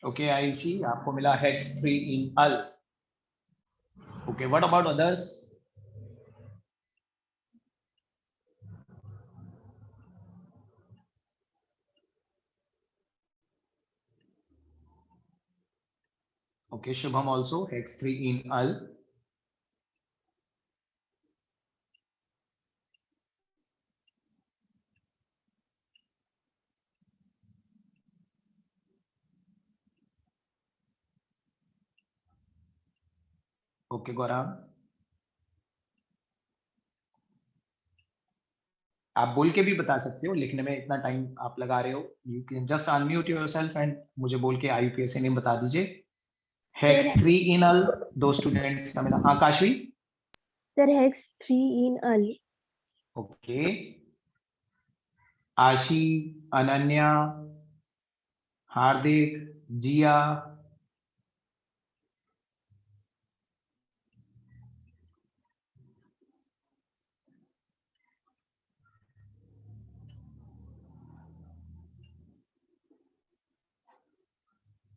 ओके आयुषी, आपको मिला hex 3 enal. Okay, what about others? Okay, Shubham also hex 3 enal. Okay Gaurang, आप बोल के भी बता सकते हो, लिखने में इतना टाइम आप लगा रहे हो। You can just unmute yourself and मुझे बोल के IUPAC नेम बता दीजिए। हेक्स 3 इन अल, दो स्टूडेंट्स का मिला। हाँ Kashvi? Sir hex 3 enal. Okay, आशी, अनन्या, हार्दिक, जिया,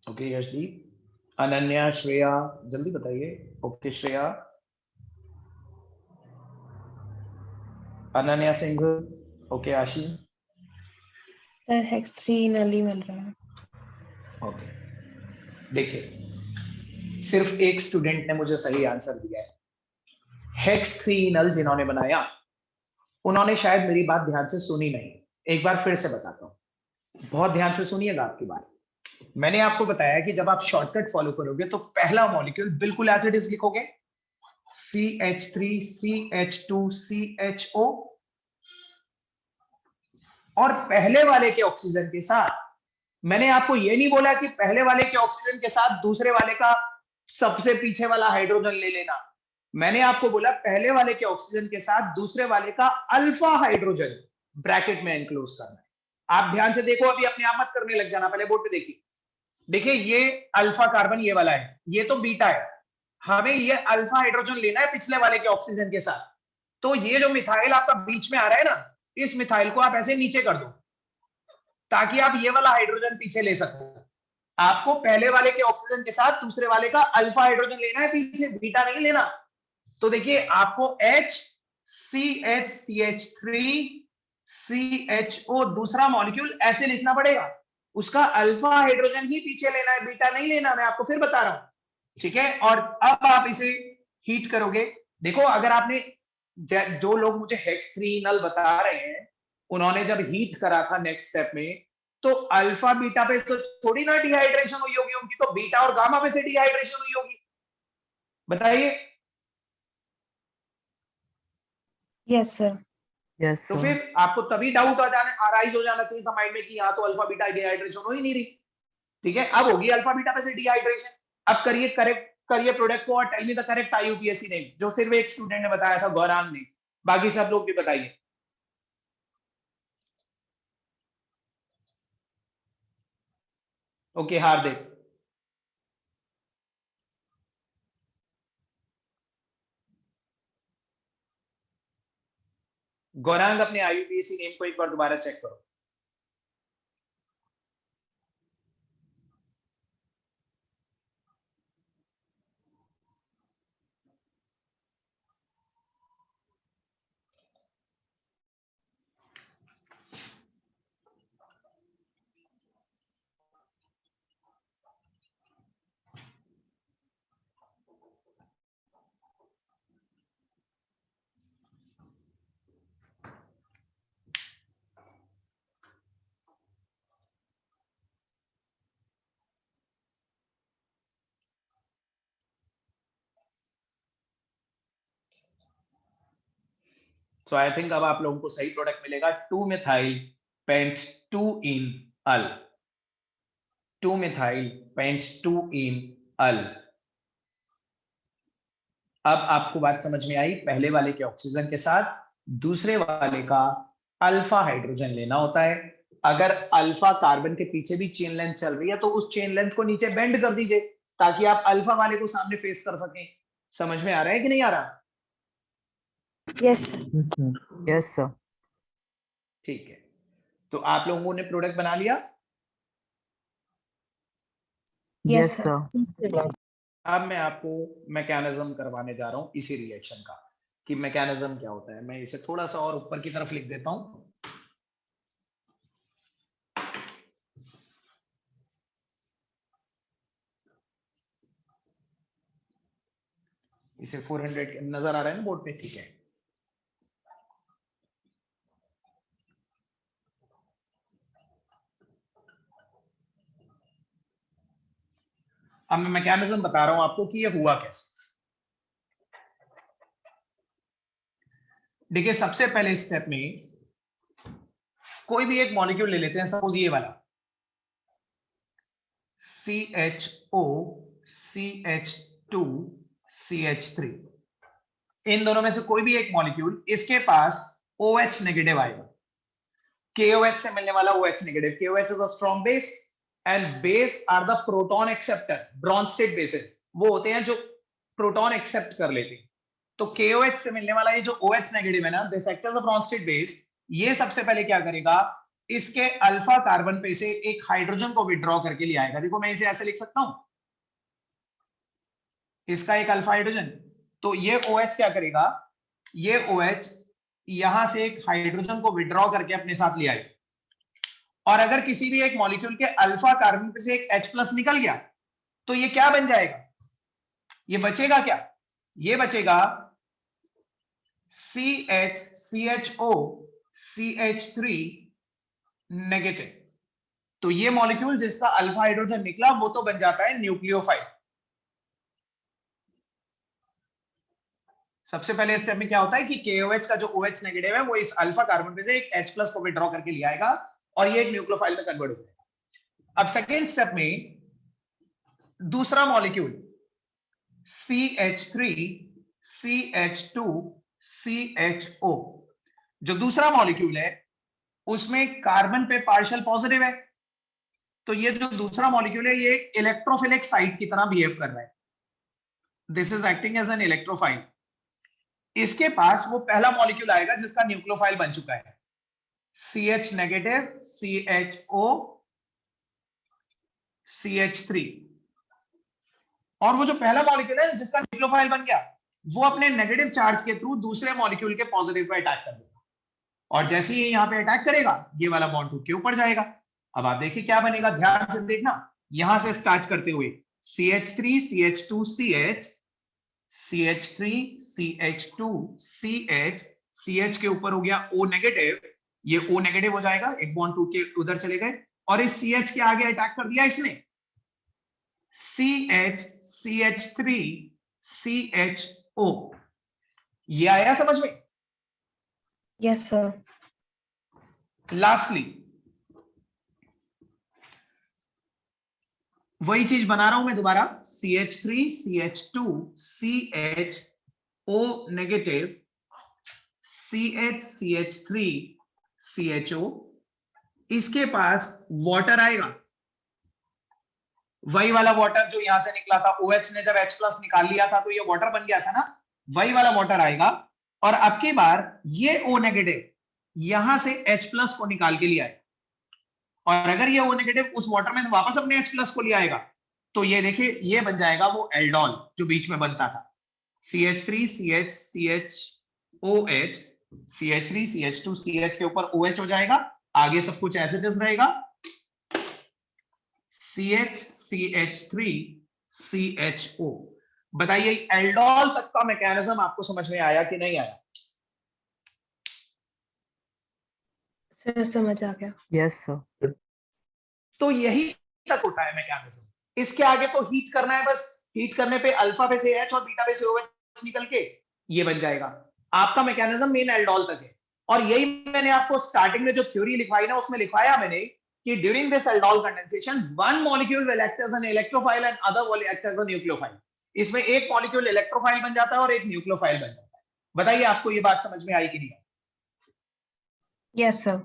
ओके यशदीप, अनन्या, श्रेया, जल्दी बताइए। ओके श्रेया, अनन्या सिंह, ओके आशी, सर हेक्स 3 नली मिल रहा है। ओके। देखिए, सिर्फ एक स्टूडेंट ने मुझे सही आंसर दिया है। हेक्स 3 नल जिन्होंने बनाया, उन्होंने शायद मेरी बात ध्यान से सुनी नहीं। एक बार फिर से बताता हूं, बहुत ध्यान से सुनिएगा आपकी बात। मैंने आपको बताया कि जब आप शॉर्टकट फॉलो करोगे तो पहला मॉलिक्यूल बिल्कुल एज इट इज लिखोगे, CH3CH2CHO, और पहले वाले के ऑक्सीजन के साथ, मैंने आपको यह नहीं बोला कि पहले वाले के ऑक्सीजन के साथ दूसरे वाले का सबसे पीछे वाला हाइड्रोजन ले लेना। मैंने आपको बोला पहले वाले के ऑक्सीजन के साथ दूसरे वाले का अल्फा हाइड्रोजन ब्रैकेट में एनक्लोज करना है। आप ध्यान से देखो, अभी अपने आप मत करने लग जाना, पहले बोर्ड पे देखिए। देखिए ये अल्फा कार्बन ये वाला है, ये तो बीटा है। हमें ये अल्फा हाइड्रोजन लेना है पिछले वाले के ऑक्सीजन के साथ। तो ये जो मिथाइल आपका बीच में आ रहा है ना, इस मिथाइल को आप ऐसे नीचे कर दो ताकि आप ये वाला हाइड्रोजन पीछे ले सको। आपको पहले वाले के ऑक्सीजन के साथ दूसरे वाले का अल्फा हाइड्रोजन लेना है पीछे, बीटा नहीं लेना। तो देखिए आपको HCH3CHO दूसरा मॉलिक्यूल ऐसे लिखना पड़ेगा, उसका अल्फा हाइड्रोजन ही पीछे लेना है, बीटा नहीं लेना। मैं आपको फिर बता रहा हूं, ठीक है? और अब आप इसे हीट करोगे। देखो, अगर आपने, जो लोग मुझे हेक्स 3 नल बता रहे हैं, उन्होंने जब हीट करा था नेक्स्ट स्टेप में, तो अल्फा बीटा पे तो थोड़ी ना डिहाइड्रेशन हुई होगी उनकी, तो बीटा और गामा पे से डिहाइड्रेशन हुई होगी। बताइए। Yes sir. यस तो सर। फिर आपको तभी डाउट अराइज हो जाना चाहिए था माइंड में कि यहाँ तो अल्फा बीटा डिहाइड्रेशन हो ही नहीं रही। ठीक है, अब होगी अल्फा बीटा पे से डिहाइड्रेशन। अब करिए करेक्ट, करिए प्रोडक्ट को और tell me the correct IUPAC name, जो सिर्फ एक स्टूडेंट ने बताया था, गौरांग ने। बाकी सब लोग भी बताइए। ओके हार्दिक, गौरांग अपने IUPAC नेम को एक बार दोबारा चेक करो। सो आई थिंक अब आप लोगों को सही प्रोडक्ट मिलेगा, 2 मिथाइल पेंट 2 इन अल, 2 मिथाइल पेंट 2 इन अल। अब आपको बात समझ में आई, पहले वाले के ऑक्सीजन के साथ दूसरे वाले का अल्फा हाइड्रोजन लेना होता है। अगर अल्फा कार्बन के पीछे भी चेन लेंथ चल रही है तो उस चेन लेंथ को नीचे बेंड कर दीजिए ताकि आप अल्फा वाले को सामने फेस कर सकें। समझ में आ रहा है कि नहीं आ रहा? Yes. Yes sir. ठीक है, तो आप लोगों ने प्रोडक्ट बना लिया। Yes, yes sir. सर। अब मैं आपको मैकेनिज्म करवाने जा रहा हूं इसी रिएक्शन का, कि मैकेनिज्म क्या होता है। मैं इसे थोड़ा सा और ऊपर की तरफ लिख देता हूं। इसे 400 नजर आ रहा है ना बोर्ड पे? ठीक है, अब मैं मैकेनिज्म बता रहा हूं आपको कि ये हुआ कैसे। देखिए, सबसे पहले स्टेप में कोई भी एक मॉलिक्यूल ले लेते हैं, सपोज ये वाला CHO CH2 CH3। इन दोनों में से कोई भी एक मॉलिक्यूल, इसके पास OH नेगेटिव आएगा। KOH से मिलने वाला OH negative. KOH is a strong base and base are the proton acceptor. Bronsted bases वो होते हैं जो प्रोटॉन एक्सेप्ट कर लेते हैं। तो KOH से मिलने वाला ये जो OH नेगेटिव है ना, this act as a Bronsted base. ये सबसे पहले क्या करेगा, इसके अल्फा कार्बन पे से एक हाइड्रोजन को विड्रॉ करके ले आएगा। देखो मैं इसे ऐसे लिख सकता हूं, इसका एक अल्फा हाइड्रोजन। तो ये OH क्या करेगा, ये OH यहां से एक हाइड्रोजन को विड्रॉ करके अपने साथ ले आएगा। और अगर किसी भी एक मॉलिक्यूल के अल्फा कार्बन पे से एक H+ निकल गया तो ये क्या बन जाएगा, ये बचेगा क्या, ये बचेगा CHCHO CH3 नेगेटिव। तो ये मॉलिक्यूल जिसका अल्फा हाइड्रोजन निकला वो तो बन जाता है न्यूक्लियोफाइल। सबसे पहले स्टेप में क्या होता है कि KOH का जो OH नेगेटिव है वो इस अल्फा कार्बन पे से एक H+ को विड्रॉ करके ले आएगा और ये एक न्यूक्लियोफाइल में कन्वर्ट हो जाएगा। अब सेकेंड स्टेप में दूसरा मॉलिक्यूल CH3 CH2 CHO, जो दूसरा मॉलिक्यूल है उसमें कार्बन पे पार्शियल पॉजिटिव है। तो ये जो दूसरा मॉलिक्यूल है ये इलेक्ट्रोफिलिक साइट की तरह बिहेव कर रहा है। This is acting as an electrophile. इसके पास वो पहला मॉलिक्यूल आएगा जिसका न्यूक्लियोफाइल बन चुका है, CH नेगेटिव CHO CH3। और वो जो पहला मॉलिक्यूल है जिसका न्यूक्लियोफाइल बन गया वो अपने नेगेटिव चार्ज के थ्रू दूसरे मॉलिक्यूल के पॉजिटिव पे अटैक कर देगा। और जैसे ही यहाँ पे अटैक करेगा ये वाला बॉन्ड टूट के ऊपर जाएगा। अब आप देखिए क्या बनेगा, ध्यान से देखना। यहां से स्टार्ट करते हुए CH3 CH2 CH, CH3 CH2 CH, CH के ऊपर हो गया O नेगेटिव, ये O नेगेटिव हो जाएगा, एक बॉन्ड टूट के उधर चले गए। और इस CH के आगे अटैक कर दिया इसने, CH CH3 CHO। ये आया समझ में? Yes, sir. लास्टली वही चीज बना रहा हूं मैं दोबारा, CH3 CH2 CHO negative CH CH3 CHO। इसके पास वाटर आएगा, वही वाला वाटर जो यहां से निकला था। OH ने जब H+ निकाल लिया था तो ये वाटर बन गया था ना, वही वाला वाटर आएगा। और अब की बार ये O नेगेटिव यहां से H+ को निकाल के लिया है। और अगर ये O नेगेटिव उस वाटर में से वापस अपने H+ को ले आएगा तो ये देखिए ये बन जाएगा वो एल्डोल जो बीच में बनता था, CH3 CH CHOH, CH3 CH2 CH के ऊपर OH हो जाएगा, आगे सब कुछ एज इट इज रहेगा, CH CH3 CHO। बताइए एल्डोल तक का मैकेनिज्म आपको समझ में आया कि नहीं आया? Sir, समझ आ गया। Yes sir. तो यही तक होता है मैकेनिज्म। इसके आगे तो हीट करना है बस। हीट करने पे अल्फा पे से H और बीटा पे से OH निकल के ये बन जाएगा। आपका मैकेनिज्म मेन एल्डोल तक है। और यही मैंने आपको स्टार्टिंग में जो थ्योरी लिखवाई ना, उसमें लिखवाया मैंने कि during this aldol condensation one molecule will act as an electrophile and other will act as a nucleophile. इसमें एक मॉलिक्यूल इलेक्ट्रोफाइल बन जाता है और एक न्यूक्लियोफाइल बन जाता है। बताइए आपको ये बात समझ में आई कि नहीं? Yes, sir.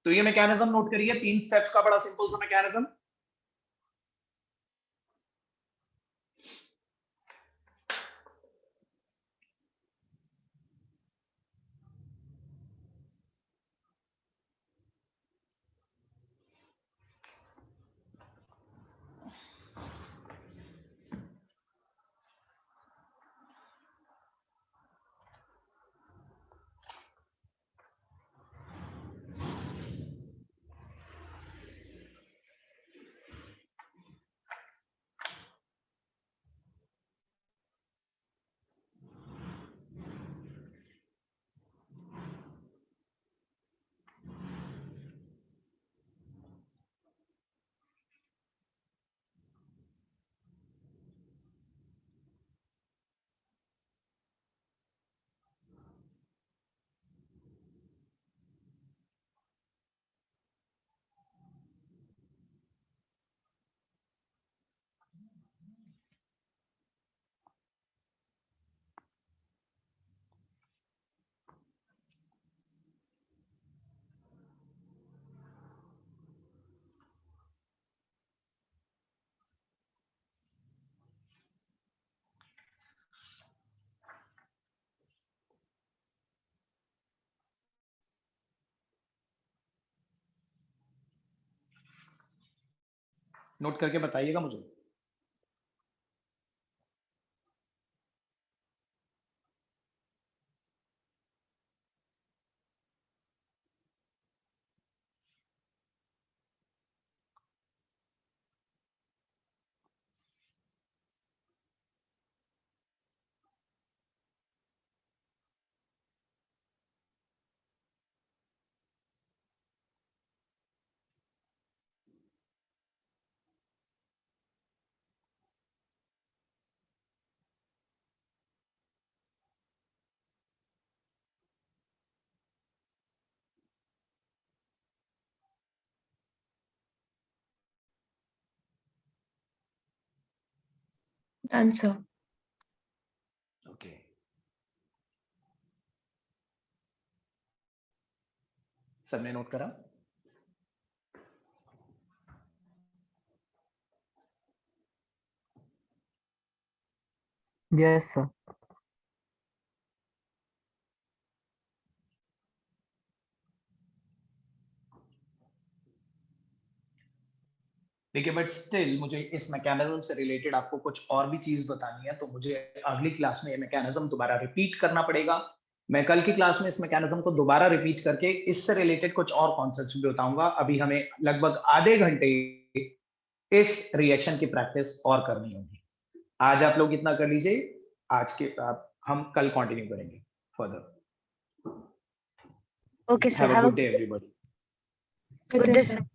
तो ये मैकेनिज्म नोट करिए, 3 स्टेप्स का बड़ा सिंपल सा मैकेनिज्म। नोट करके बताइएगा मुझे। Done, sir. ओके, सबने नोट करा? Yes, sir. देखिए, बट स्टिल मुझे इस मैकेनिज्म से रिलेटेड आपको कुछ और भी चीज बतानी है, तो मुझे अगली क्लास में ये मैकेनिज्म दोबारा रिपीट करना पड़ेगा। मैं कल की क्लास में इस मैकेनिज्म को दोबारा रिपीट करके इससे रिलेटेड कुछ और कॉन्सेप्ट्स भी बताऊंगा। अभी हमें लगभग आधे घंटे इस रिएक्शन की प्रैक्टिस और करनी होगी। आज आप लोग इतना कर लीजिए, आज के हम कल कंटिन्यू करेंगे further. Okay, sir. Have a good day everybody. Good day, sir.